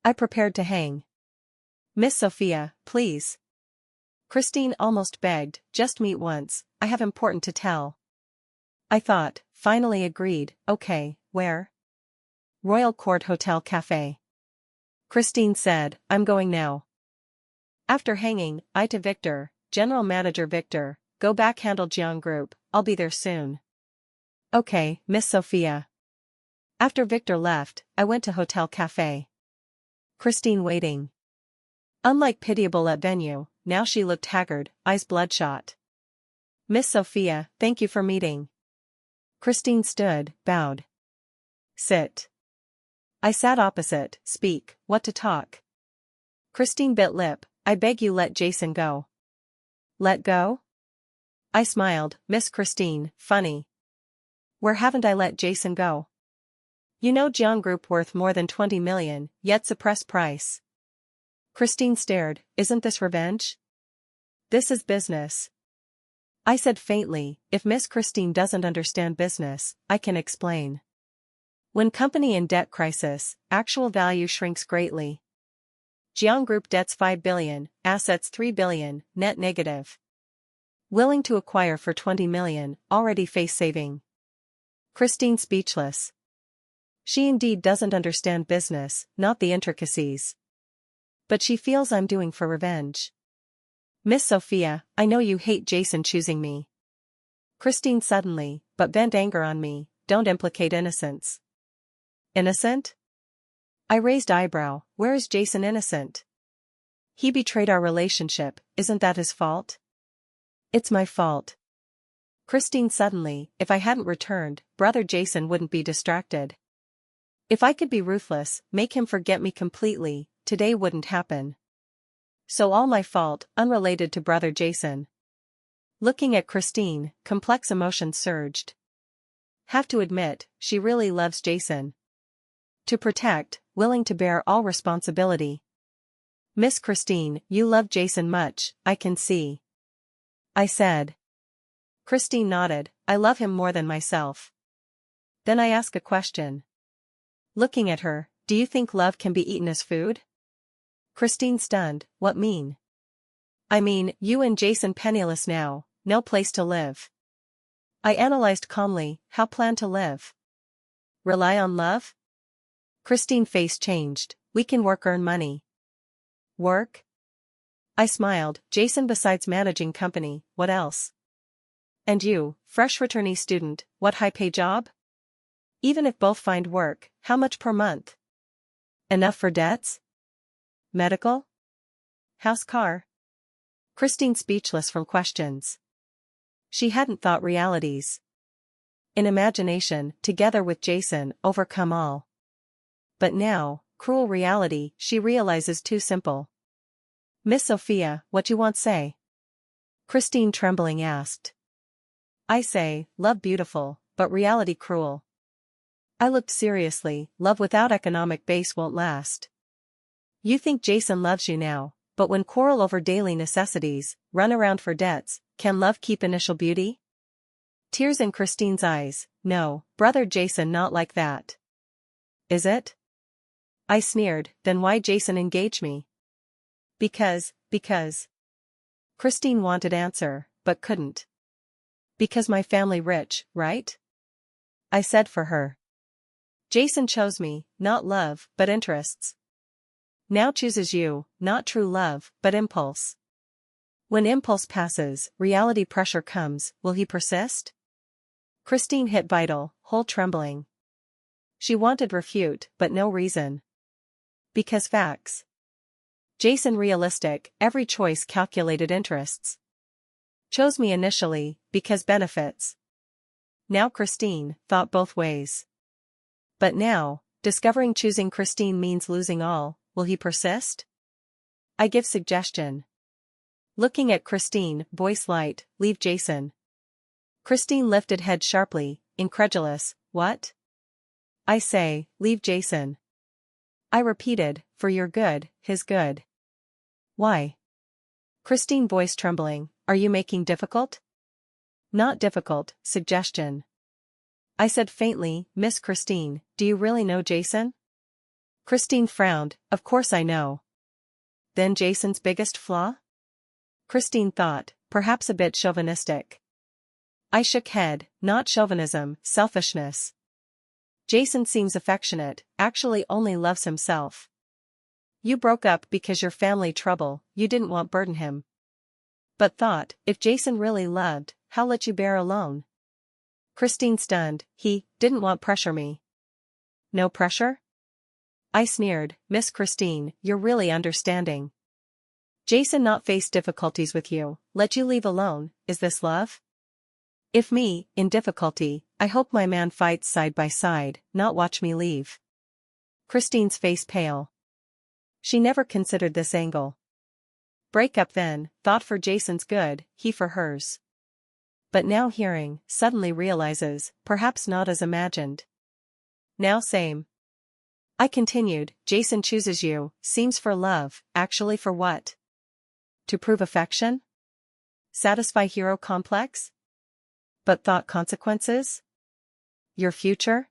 I prepared to hang. Miss Sophia, please. Christine almost begged, just meet once, I have important to tell. I thought, finally agreed, okay, where? Royal Court Hotel Cafe. Christine said, I'm going now. After hanging, I to Victor, General Manager Victor, go back handle Jiang Group, I'll be there soon. Okay, Miss Sophia. After Victor left, I went to Hotel Cafe. Christine waiting. Unlike pitiable at venue, now she looked haggard, eyes bloodshot. Miss Sophia, thank you for meeting. Christine stood, bowed. Sit. I sat opposite, speak, what to talk? Christine bit lip, I beg you let Jason go. Let go? I smiled, Miss Christine, funny. Where haven't I let Jason go? You know Jiang Group worth more than 20 million, yet suppressed price. Christine stared, isn't this revenge? This is business. I said faintly, if Miss Christine doesn't understand business, I can explain. When company in debt crisis, actual value shrinks greatly. Jiang Group debts 5 billion, assets 3 billion, net negative. Willing to acquire for 20 million, already face saving. Christine speechless. She indeed doesn't understand business, not the intricacies. But she feels I'm doing for revenge. Miss Sophia, I know you hate Jason choosing me. Christine suddenly, but vent anger on me, don't implicate innocence. Innocent? I raised eyebrow, where is Jason innocent? He betrayed our relationship, isn't that his fault? It's my fault. Christine suddenly, if I hadn't returned, brother Jason wouldn't be distracted. If I could be ruthless, make him forget me completely, today wouldn't happen. So all my fault, unrelated to brother Jason. Looking at Christine, complex emotions surged. Have to admit, she really loves Jason. To protect, willing to bear all responsibility. Miss Christine, you love Jason much, I can see. I said. Christine nodded, I love him more than myself. Then I ask a question. Looking at her, do you think love can be eaten as food? Christine stunned, what mean? I mean, you and Jason penniless now, no place to live. I analyzed calmly, how plan to live? Rely on love? Christine's face changed, we can work earn money. Work? I smiled, Jason besides managing company, what else? And you, fresh returnee student, what high-pay job? Even if both find work, how much per month? Enough for debts? Medical? House, car? Christine speechless from questions. She hadn't thought realities. In imagination, together with Jason, overcome all. But now, cruel reality, she realizes too simple. Miss Sophia, what you want say? Christine trembling asked. I say, love beautiful, but reality cruel. I looked seriously, love without economic base won't last. You think Jason loves you now, but when quarrel over daily necessities, run around for debts, can love keep initial beauty? Tears in Christine's eyes, no, brother Jason not like that. Is it? I sneered, then why Jason engage me? Because. Christine wanted answer, but couldn't. Because my family rich, right? I said for her. Jason chose me, not love, but interests. Now chooses you, not true love, but impulse. When impulse passes, reality pressure comes, will he persist? Christine hit vital, whole trembling. She wanted refute, but no reason. Because facts. Jason realistic, every choice calculated interests. Chose me initially, because benefits. Now Christine, thought both ways. But now, discovering choosing Christine means losing all, will he persist? I give suggestion. Looking at Christine, voice light, leave Jason. Christine lifted head sharply, incredulous, what? I say, leave Jason. I repeated, for your good, his good. Why? Christine voice trembling, are you making difficult? Not difficult, suggestion. I said faintly, Miss Christine, do you really know Jason? Christine frowned, of course I know. Then Jason's biggest flaw? Christine thought, perhaps a bit chauvinistic. I shook head, not chauvinism, selfishness. Jason seems affectionate, actually only loves himself. You broke up because your family trouble, you didn't want burden him. But thought, if Jason really loved, how let you bear alone? Christine stunned, he didn't want pressure me. No pressure? I sneered, Miss Christine, you're really understanding. Jason not face difficulties with you, let you leave alone, is this love? If me, in difficulty, I hope my man fights side by side, not watch me leave. Christine's face pale. She never considered this angle. Break up then, thought for Jason's good, he for hers. But now hearing, suddenly realizes, perhaps not as imagined. Now same. I continued, Jason chooses you, seems for love, actually for what? To prove affection? Satisfy hero complex? But thought consequences? Your future?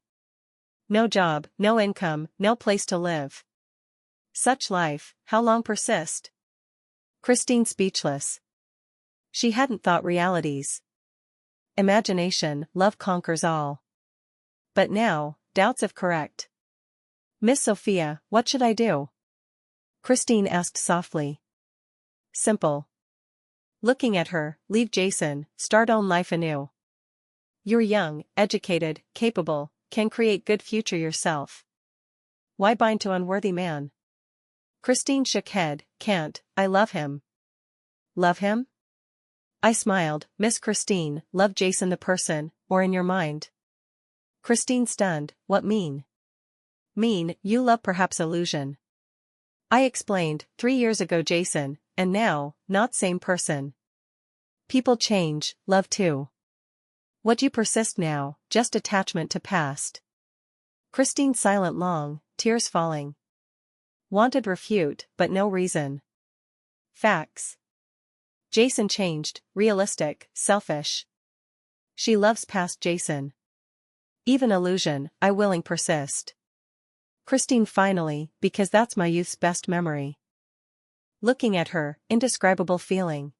No job, no income, no place to live. Such life, how long persist? Christine speechless. She hadn't thought realities. Imagination, love conquers all. But now, doubts if correct. Miss Sophia, what should I do? Christine asked softly. Simple. Looking at her, leave Jason, start own life anew. You're young, educated, capable, can create good future yourself. Why bind to unworthy man? Christine shook head. Can't, I love him. Love him? I smiled. Miss Christine, love Jason the person, or in your mind? Christine stunned. What mean? Mean, you love perhaps illusion. I explained, 3 years ago Jason, and now, not same person. People change, love too. What you persist now, just attachment to past. Christine silent long, tears falling. Wanted refute, but no reason. Facts. Jason changed, realistic, selfish. She loves past Jason. Even illusion, I willing persist. Christine finally, because that's my youth's best memory. Looking at her, indescribable feeling.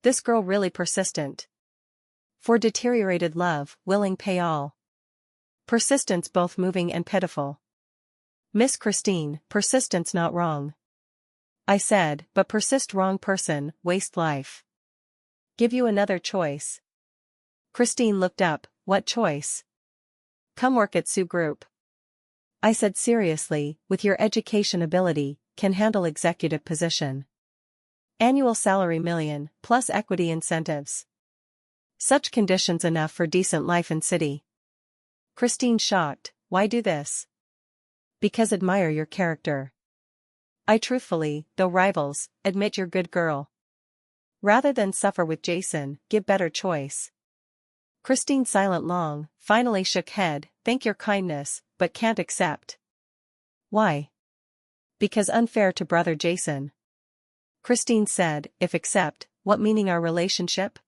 This girl really persistent. For deteriorated love, willing pay all. Persistence both moving and pitiful. Miss Christine, persistence not wrong. I said, but persist wrong person, waste life. Give you another choice. Christine looked up, what choice? Come work at Sue Group. I said seriously, with your education ability, can handle executive position. Annual salary million, plus equity incentives. Such conditions enough for decent life in city. Christine shocked, why do this? Because admire your character. I truthfully, though rivals, admit you're good girl. Rather than suffer with Jason, give better choice. Christine silent long, finally shook head, thank your kindness, but can't accept. Why? Because unfair to brother Jason. Christine said, if accept, what meaning our relationship?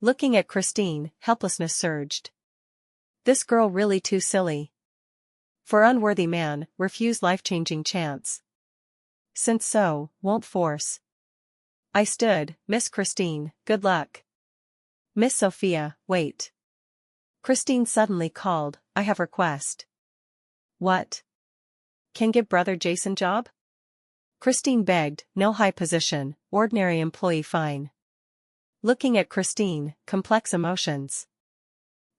Looking at Christine, helplessness surged. This girl really too silly. For unworthy man, refuse life-changing chance. Since so, won't force. I stood, Miss Christine, good luck. Miss Sophia, wait. Christine suddenly called, I have request. What? Can give brother Jason job? Christine begged, no high position, ordinary employee fine. Looking at Christine, complex emotions.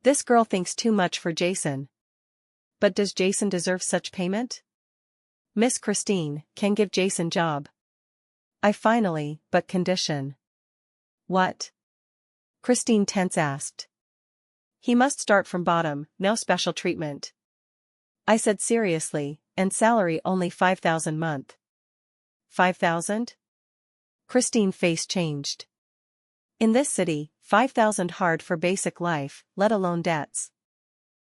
This girl thinks too much for Jason. But does Jason deserve such payment? Miss Christine, can give Jason job. I finally, but condition. What? Christine tense asked. He must start from bottom, no special treatment. I said seriously, and salary only 5,000 month. 5,000? Christine face changed. In this city, 5,000 hard for basic life, let alone debts.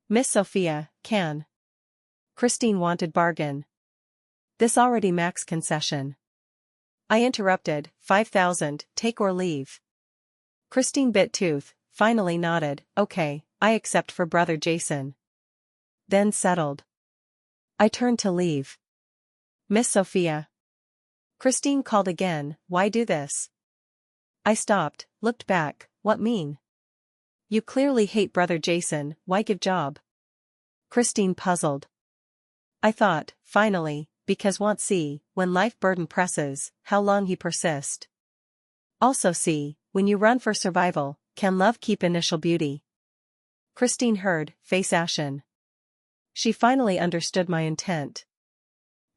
Miss Sophia, can. Christine wanted bargain. This already max concession. I interrupted, 5,000, take or leave. Christine bit tooth, finally nodded, okay, I accept for brother Jason. Then settled. I turned to leave. Miss Sophia. Christine called again, why do this? I stopped, looked back, what mean? You clearly hate brother Jason, why give job? Christine puzzled. I thought, finally, because want see, when life burden presses, how long he persist. Also see, when you run for survival, can love keep initial beauty? Christine heard, face ashen. She finally understood my intent.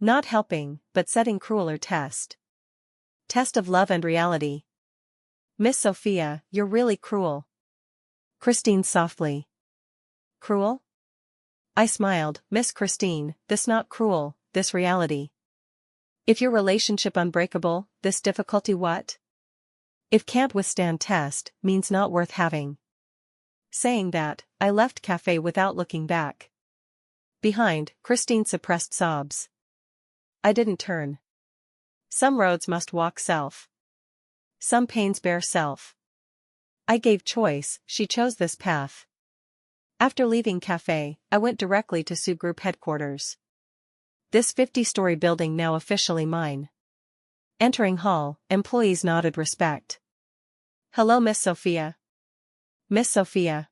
Not helping, but setting crueler test. Test of love and reality. Miss Sophia, you're really cruel. Christine softly. Cruel? I smiled, Miss Christine, this not cruel, this reality. If your relationship unbreakable, this difficulty what? If can't withstand test, means not worth having. Saying that, I left cafe without looking back. Behind, Christine suppressed sobs. I didn't turn. Some roads must walk self. Some pains bear self. I gave choice, she chose this path. After leaving cafe, I went directly to Sue Group headquarters. This 50-story building now officially mine. Entering hall, employees nodded respect. Hello Miss Sophia. Miss Sophia.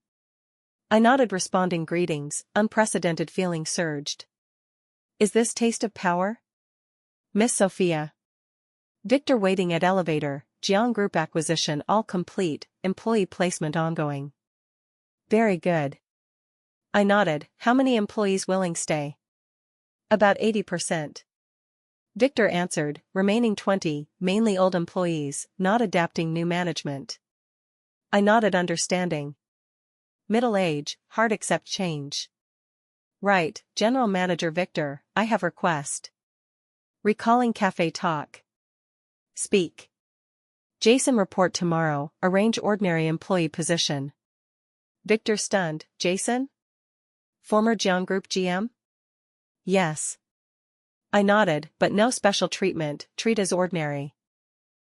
I nodded responding greetings, unprecedented feeling surged. Is this taste of power? Miss Sophia. Victor waiting at elevator, Jiang Group acquisition all complete, employee placement ongoing. Very good. I nodded, how many employees willing stay? About 80%. Victor answered, remaining 20, mainly old employees, not adapting new management. I nodded understanding. Middle age, hard accept change. Right, General Manager Victor, I have request. Recalling cafe talk. Speak. Jason report tomorrow, arrange ordinary employee position. Victor stunned, Jason? Former Jiang Group GM? Yes. I nodded, but no special treatment, treat as ordinary.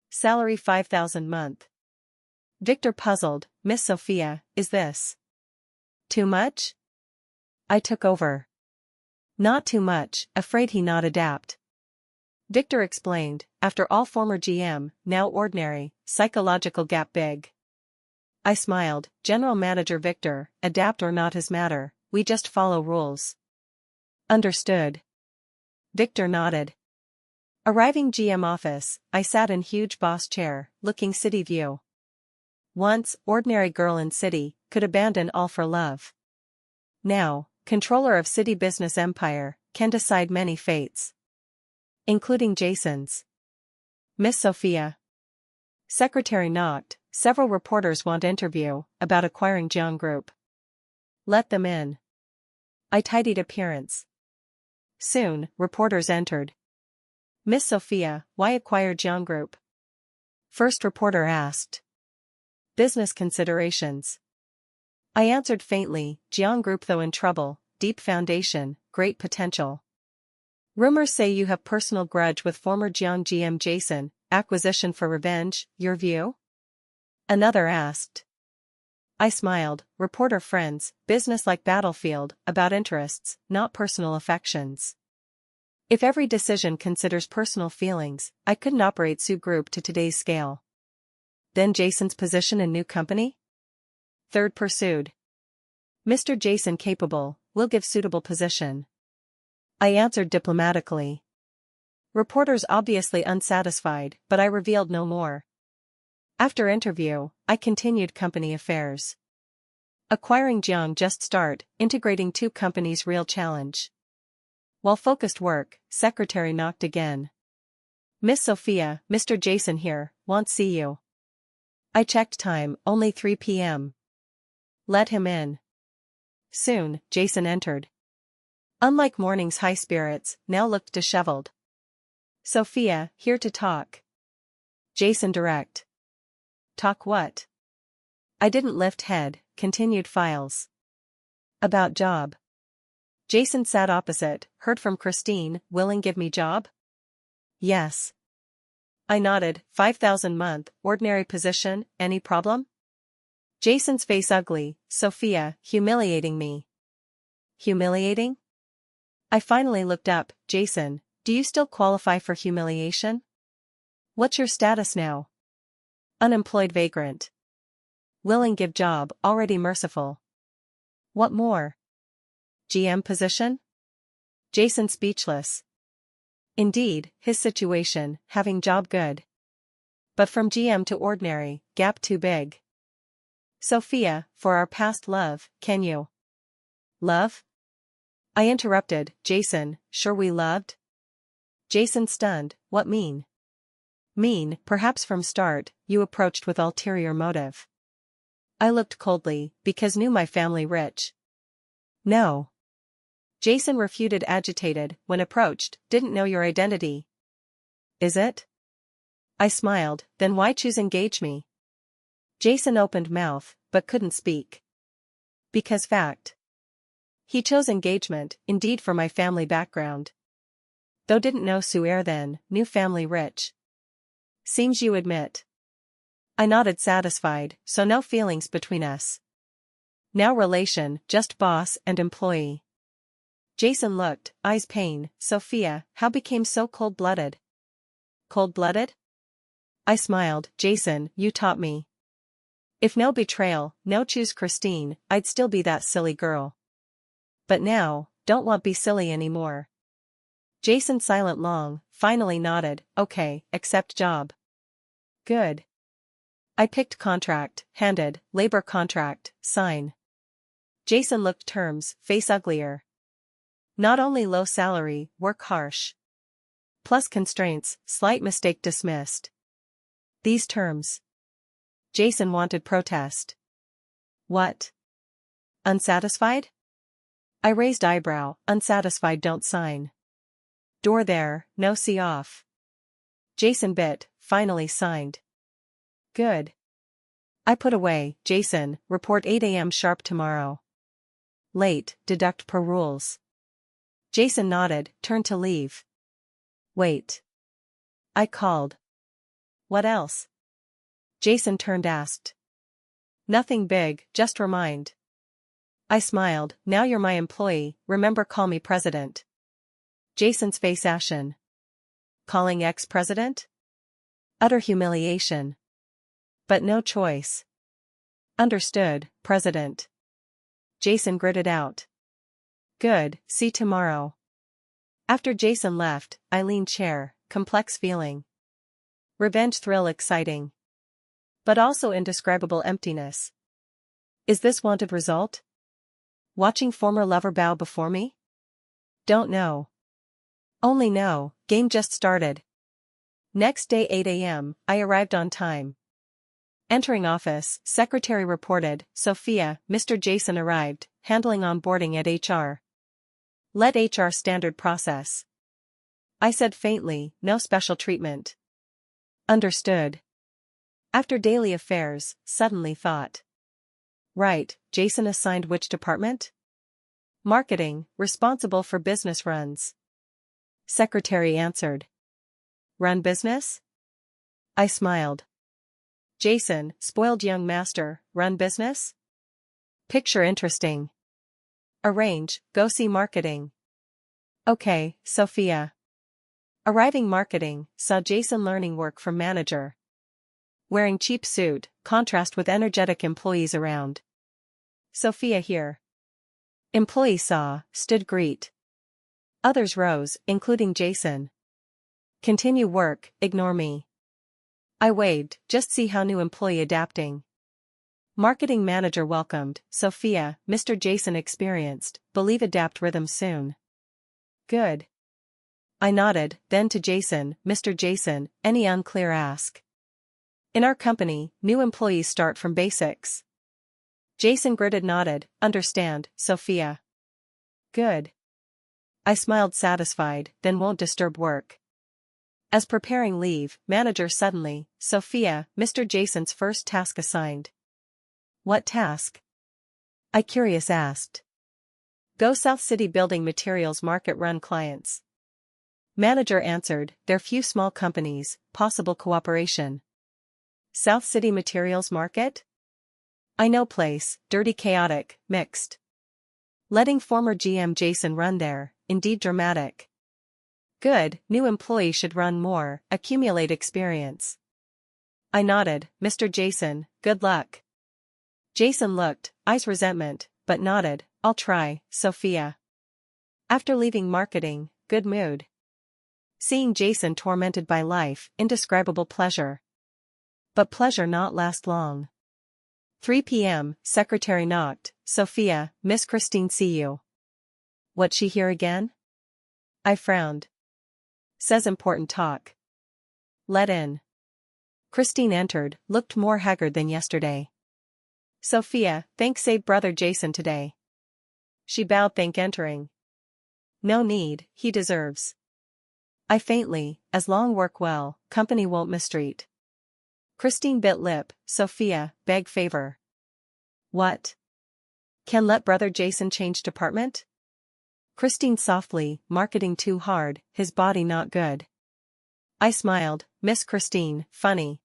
Salary 5,000 month. Victor puzzled, Miss Sophia, is this too much? I took over. Not too much, afraid he not adapt. Victor explained, after all former GM, now ordinary, psychological gap big. I smiled, General Manager Victor, adapt or not his matter, we just follow rules. Understood. Victor nodded. Arriving GM office, I sat in huge boss chair, looking city view. Once, ordinary girl in city, could abandon all for love. Now, controller of city business empire, can decide many fates. Including Jason's. Miss Sophia. Secretary knocked, several reporters want interview, about acquiring Jiang Group. Let them in. I tidied appearance. Soon, reporters entered. Miss Sophia, why acquire Jiang Group? First reporter asked. Business considerations. I answered faintly, Jiang Group though in trouble, deep foundation, great potential. Rumors say you have personal grudge with former Jiang GM Jason, acquisition for revenge, your view? Another asked. I smiled, reporter friends, business like battlefield, about interests, not personal affections. If every decision considers personal feelings, I couldn't operate Sue Group to today's scale. Then Jason's position in new company? Third pursued. Mr. Jason capable, will give suitable position. I answered diplomatically. Reporters obviously unsatisfied, but I revealed no more. After interview, I continued company affairs. Acquiring Jiang just start, integrating two companies real challenge. While focused work, secretary knocked again. Miss Sophia, Mr. Jason here, won't see you. I checked time, only 3 p.m. Let him in. Soon, Jason entered. Unlike morning's high spirits, now looked disheveled. Sophia, here to talk. Jason direct. Talk what? I didn't lift head, continued files. About job. Jason sat opposite, heard from Christine, willing give me job? Yes. I nodded, 5,000 month, ordinary position, any problem? Jason's face ugly, Sophia, humiliating me. Humiliating? I finally looked up, Jason, do you still qualify for humiliation? What's your status now? Unemployed vagrant. Willing give job, already merciful. What more? GM position? Jason speechless. Indeed, his situation, having job good. But from GM to ordinary, gap too big. Sophia, for our past love, can you? Love? I interrupted, Jason, sure we loved? Jason stunned, what mean? Mean, perhaps from start, you approached with ulterior motive. I looked coldly, because knew my family rich. No. Jason refuted agitated, when approached, didn't know your identity. Is it? I smiled, then why choose engage me? Jason opened mouth, but couldn't speak. Because fact. He chose engagement, indeed for my family background. Though didn't know Suer then, knew family rich. Seems you admit. I nodded satisfied, so no feelings between us. Now relation, just boss and employee. Jason looked, eyes pain, Sophia, how became so cold-blooded? Cold-blooded? I smiled, Jason, you taught me. If no betrayal, no choose Christine, I'd still be that silly girl. But now, don't want be silly anymore. Jason silent long, finally nodded, okay, accept job. Good. I picked contract, handed, labor contract, sign. Jason looked terms, face uglier. Not only low salary, work harsh. Plus constraints, slight mistake dismissed. These terms. Jason wanted protest. What? Unsatisfied? I raised eyebrow, unsatisfied don't sign. Door there, no see off. Jason bit, finally signed. Good. I put away, Jason, report 8 a.m. sharp tomorrow. Late, deduct per rules. Jason nodded, turned to leave. Wait. I called. What else? Jason turned asked. Nothing big, just remind. I smiled, now you're my employee, remember call me president. Jason's face ashen. Calling ex-president? Utter humiliation. But no choice. Understood, president. Jason gritted out. Good, see tomorrow. After Jason left, Eileen chair, complex feeling. Revenge thrill exciting. But also indescribable emptiness. Is this wanted result? Watching former lover bow before me? Don't know. Only know, game just started. Next day 8 a.m., I arrived on time. Entering office, secretary reported, Sophia, Mr. Jason arrived, handling onboarding at HR. Let HR standard process. I said faintly, no special treatment. Understood. After daily affairs, suddenly thought. Right, Jason assigned which department? Marketing, responsible for business runs. Secretary answered. Run business? I smiled. Jason, spoiled young master, run business? Picture interesting. Arrange, go see marketing. Okay, Sophia. Arriving marketing, saw Jason learning work from manager. Wearing cheap suit, contrast with energetic employees around. Sophia here. Employee saw, stood greet. Others rose, including Jason. Continue work, ignore me. I waved, just see how new employee adapting. Marketing manager welcomed, Sophia, Mr. Jason experienced, believe adapt rhythm soon. Good. I nodded, then to Jason, Mr. Jason, any unclear ask. In our company, new employees start from basics. Jason gritted nodded, understand, Sophia. Good. I smiled satisfied, then won't disturb work. As preparing leave, manager suddenly, Sophia, Mr. Jason's first task assigned. What task? I curious asked. Go South City building materials market run clients. Manager answered, there few small companies, possible cooperation. South City materials market? I know place, dirty chaotic, mixed. Letting former GM Jason run there, indeed dramatic. Good, new employee should run more, accumulate experience. I nodded, Mr. Jason, good luck. Jason looked, eyes resentment, but nodded, I'll try, Sophia. After leaving marketing, good mood. Seeing Jason tormented by life, indescribable pleasure. But pleasure not last long. 3 p.m., secretary knocked, Sophia, Miss Christine see you. What she here again? I frowned. Says important talk. Let in. Christine entered, looked more haggard than yesterday. Sophia, thank save brother Jason today. She bowed thank entering. No need, he deserves. I faintly, as long work well, company won't mistreat. Christine bit lip, Sophia, beg favor. What? Can let brother Jason change department? Christine softly, marketing too hard, his body not good. I smiled, Miss Christine, funny.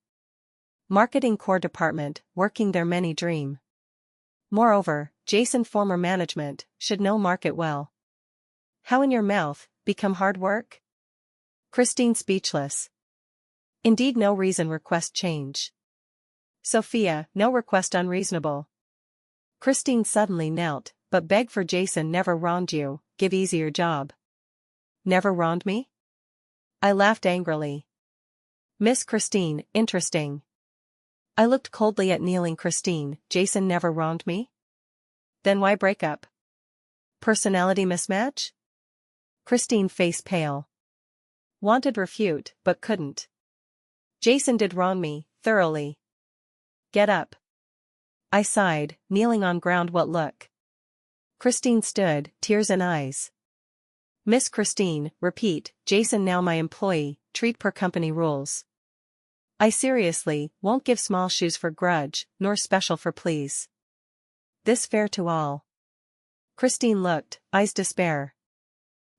Marketing core department, working there many dream. Moreover, Jason former management, should know market well. How in your mouth, become hard work? Christine speechless. Indeed no reason request change. Sophia, no request unreasonable. Christine suddenly knelt, but beg for Jason never wronged you, give easier job. Never wronged me? I laughed angrily. Miss Christine, interesting. I looked coldly at kneeling Christine, Jason never wronged me? Then why break up? Personality mismatch? Christine face pale. Wanted refute, but couldn't. Jason did wrong me, thoroughly. Get up. I sighed, kneeling on ground. What look? Christine stood, tears in eyes. Miss Christine, repeat, Jason now my employee, treat per company rules. I seriously won't give small shoes for grudge, nor special for please. This fair to all. Christine looked, eyes despair.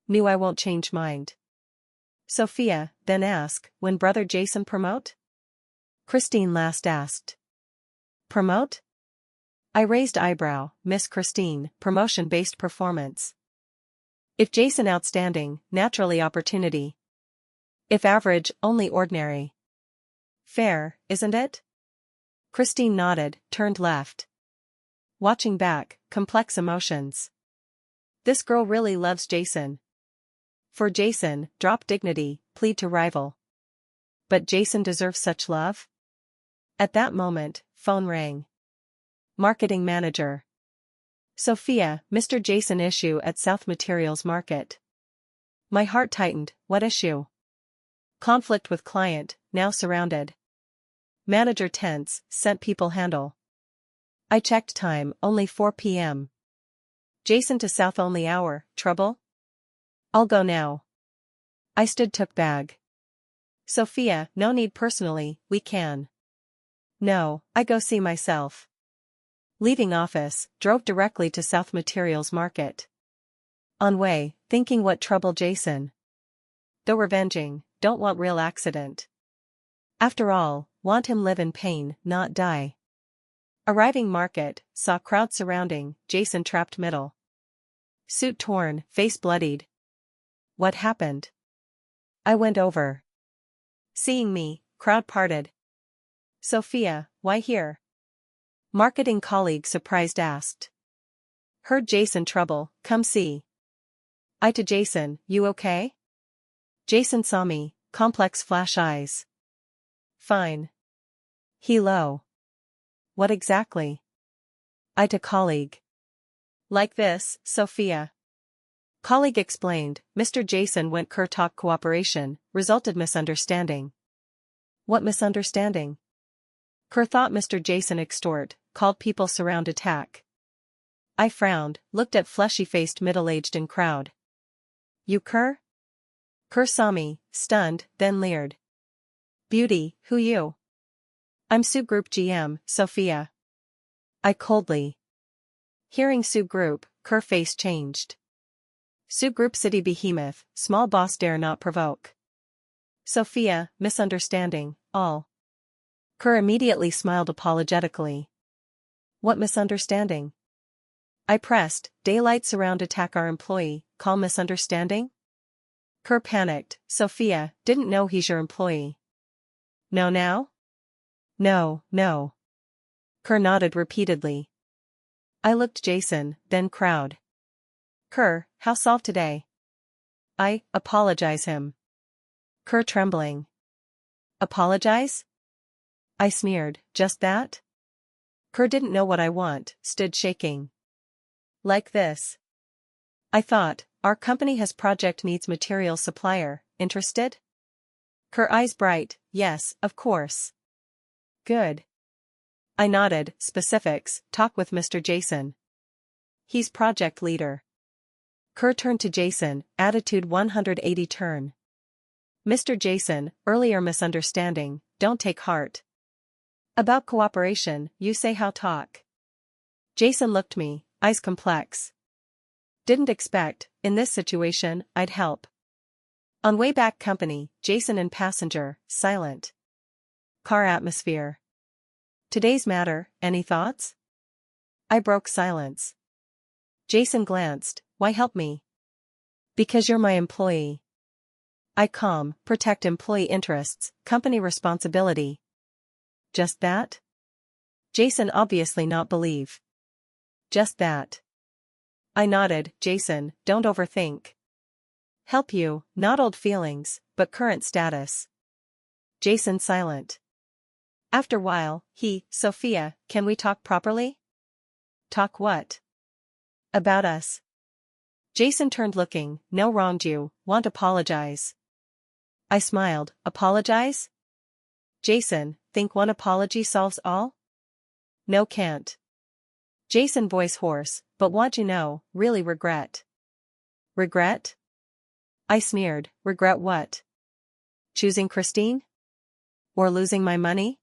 Knew I won't change mind. Sophia, then ask, when brother Jason promote? Christine last asked. Promote? I raised eyebrow, Miss Christine, promotion-based performance. If Jason outstanding, naturally opportunity. If average, only ordinary. Fair, isn't it? Christine nodded, turned left. Watching back, complex emotions. This girl really loves Jason. For Jason, drop dignity, plead to rival. But Jason deserves such love? At that moment, phone rang. Marketing manager. Sophia, Mr. Jason issue at South Materials Market. My heart tightened, what issue? Conflict with client, now surrounded. Manager tense, sent people handle. I checked time, only 4 p.m. Jason to South only hour, trouble? I'll go now. I stood took bag. Sophia, no need personally, we can. No, I go see myself. Leaving office, drove directly to South Materials Market. On way, thinking what trouble Jason. Though revenging, don't want real accident. After all, want him live in pain, not die. Arriving market, saw crowd surrounding, Jason trapped middle. Suit torn, face bloodied. What happened? I went over. Seeing me, crowd parted. Sophia, why here? Marketing colleague surprised asked. Heard Jason trouble, come see. I to Jason, you okay? Jason saw me, complex flash eyes. Fine. He low. What exactly? I to colleague. Like this, Sophia. Colleague explained, Mr. Jason went talk cooperation, resulted misunderstanding. What misunderstanding? Kerr thought Mr. Jason extort, called people surround attack. I frowned, looked at fleshy-faced middle-aged in crowd. You Kerr? Kerr saw me, stunned, then leered. Beauty, who you? I'm Sue Group GM, Sophia. I coldly. Hearing Sue Group, Kerr face changed. Sue Group city behemoth, small boss dare not provoke. Sophia, misunderstanding, all. Kerr immediately smiled apologetically. What misunderstanding? I pressed, daylight surround attack our employee, call misunderstanding? Kerr panicked, Sophia, didn't know he's your employee. No now? No, no. Kerr nodded repeatedly. I looked Jason, then crowd. Kerr, how solved today? I apologize him. Kerr trembling. Apologize? I sneered, just that? Kerr didn't know what I want, stood shaking. Like this. I thought, our company has project needs material supplier, interested? Kerr eyes bright, yes, of course. Good. I nodded, specifics, talk with Mr. Jason. He's project leader. Kerr turned to Jason, attitude 180 turn. Mr. Jason, earlier misunderstanding, don't take heart. About cooperation, you say how talk. Jason looked me, eyes complex. Didn't expect, in this situation, I'd help. On way back company, Jason and passenger, silent. Car atmosphere. Today's matter, any thoughts? I broke silence. Jason glanced, why help me? Because you're my employee. I calm, protect employee interests, company responsibility. Just that? Jason obviously not believe. Just that. I nodded, Jason, don't overthink. Help you, not old feelings, but current status. Jason silent. After while, Sophia, can we talk properly? Talk what? About us. Jason turned looking, no wronged you, want apologize. I smiled, apologize? Jason, think one apology solves all? No can't. Jason voice hoarse, but want you know, really regret. Regret? I sneered, regret what? Choosing Christine? Or losing my money?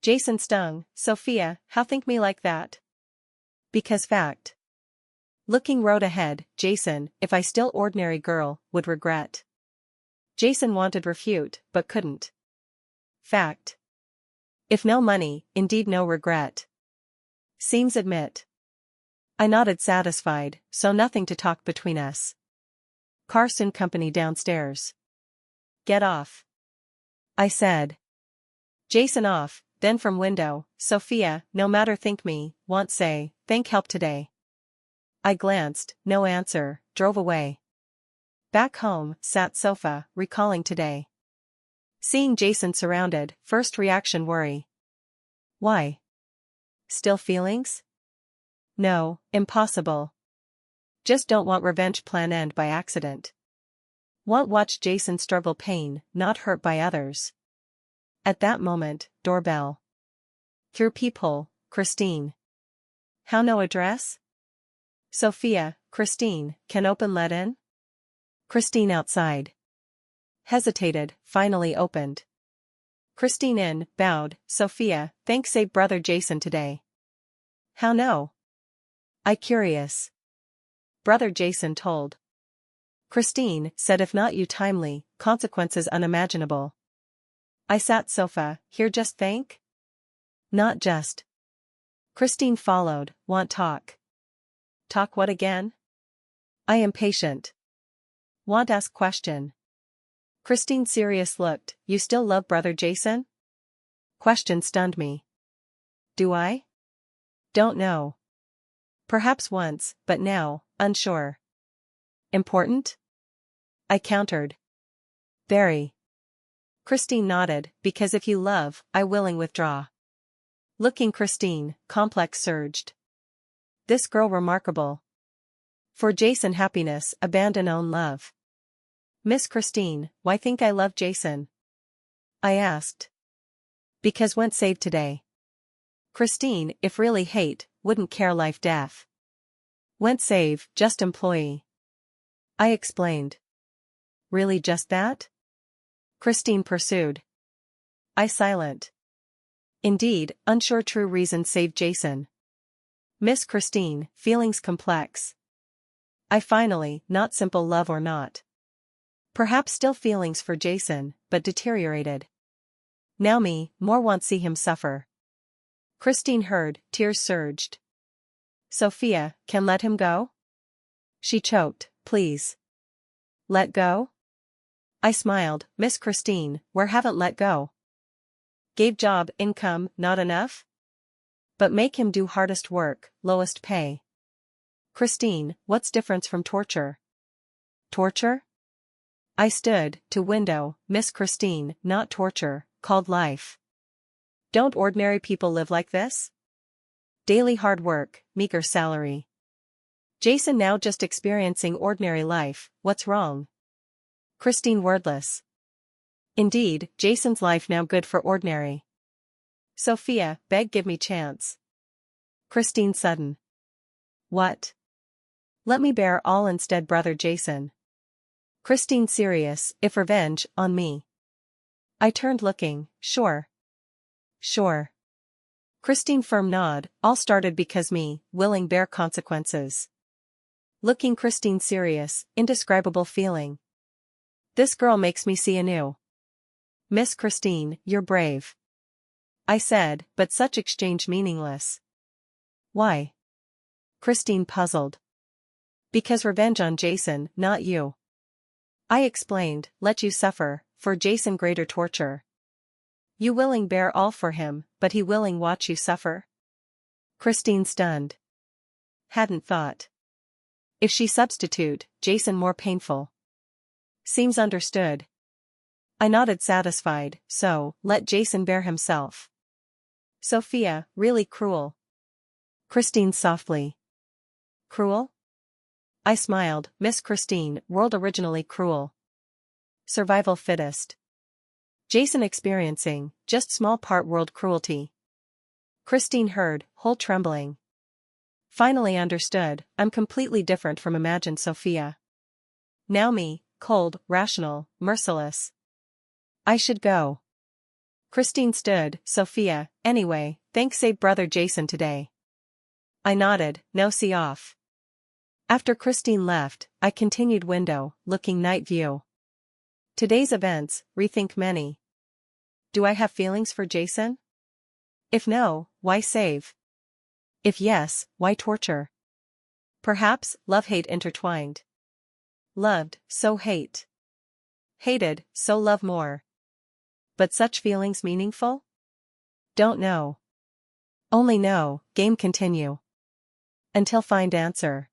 Jason stung, Sophia, how think me like that? Because fact. Looking road ahead, Jason, if I still ordinary girl, would regret. Jason wanted refute, but couldn't. Fact. If no money, indeed no regret. Seems admit. I nodded satisfied, so nothing to talk between us. Car soon company downstairs. Get off. I said. Jason off, then from window, Sophia, no matter think me, want say, thank help today. I glanced, no answer, drove away. Back home, sat sofa, recalling today. Seeing Jason surrounded, first reaction worry. Why? Still feelings? No, impossible. Just don't want revenge plan end by accident. Want watch Jason struggle pain, not hurt by others. At that moment, doorbell. Through peephole, Christine. How no address? Sophia, Christine, can open let in? Christine outside. Hesitated, finally opened. Christine in, bowed, Sophia, thanks save brother Jason today. How no? I curious. Brother Jason told. Christine said if not you timely, consequences unimaginable. I sat sofa, here just thank? Not just. Christine followed, want talk. Talk what again? I impatient. Want ask question. Christine serious looked, you still love brother Jason? Question stunned me. Do I? Don't know. Perhaps once, but now, unsure. Important? I countered. Very. Christine nodded, because if you love, I willing withdraw. Looking Christine, complex surged. This girl remarkable. For Jason happiness, abandon own love. Miss Christine, why think I love Jason? I asked. Because went saved today. Christine, if really hate, wouldn't care life death. Went save, just employee. I explained. Really just that? Christine pursued. I silent. Indeed, unsure true reason saved Jason. Miss Christine, feelings complex. I finally, not simple love or not. Perhaps still feelings for Jason, but deteriorated. Now me, more want see him suffer. Christine heard, tears surged. Sophia, can let him go? She choked, please. Let go? I smiled, Miss Christine, where haven't let go? Gave job, income, not enough? But make him do hardest work, lowest pay. Christine, what's difference from torture? Torture? I stood, to window, Miss Christine, not torture, called life. Don't ordinary people live like this? Daily hard work, meager salary. Jason now just experiencing ordinary life, what's wrong? Christine wordless. Indeed, Jason's life now good for ordinary. Sophia, beg give me chance. Christine sudden. What? Let me bear all instead brother Jason. Christine serious, if revenge, on me. I turned looking, sure. Sure. Christine firm nod, all started because me, willing bear consequences. Looking Christine serious, indescribable feeling. This girl makes me see anew. Miss Christine, you're brave. I said, but such exchange meaningless. Why? Christine puzzled. Because revenge on Jason, not you. I explained, let you suffer, for Jason greater torture. You willing bear all for him, but he willing watch you suffer? Christine stunned. Hadn't thought. If she substitute, Jason more painful. Seems understood. I nodded satisfied, so, let Jason bear himself. Sophia, really cruel. Christine softly. Cruel? I smiled, Miss Christine, world originally cruel. Survival fittest. Jason experiencing, just small part world cruelty. Christine heard, whole trembling. Finally understood, I'm completely different from imagined Sophia. Now me, cold, rational, merciless. I should go. Christine stood, Sophia, anyway, thanks save brother Jason today. I nodded, now see off. After Christine left, I continued window, looking night view. Today's events, rethink many. Do I have feelings for Jason? If no, why save? If yes, why torture? Perhaps, love-hate intertwined. Loved, so hate. Hated, so love more. But such feelings meaningful? Don't know. Only know, game continue. Until find answer.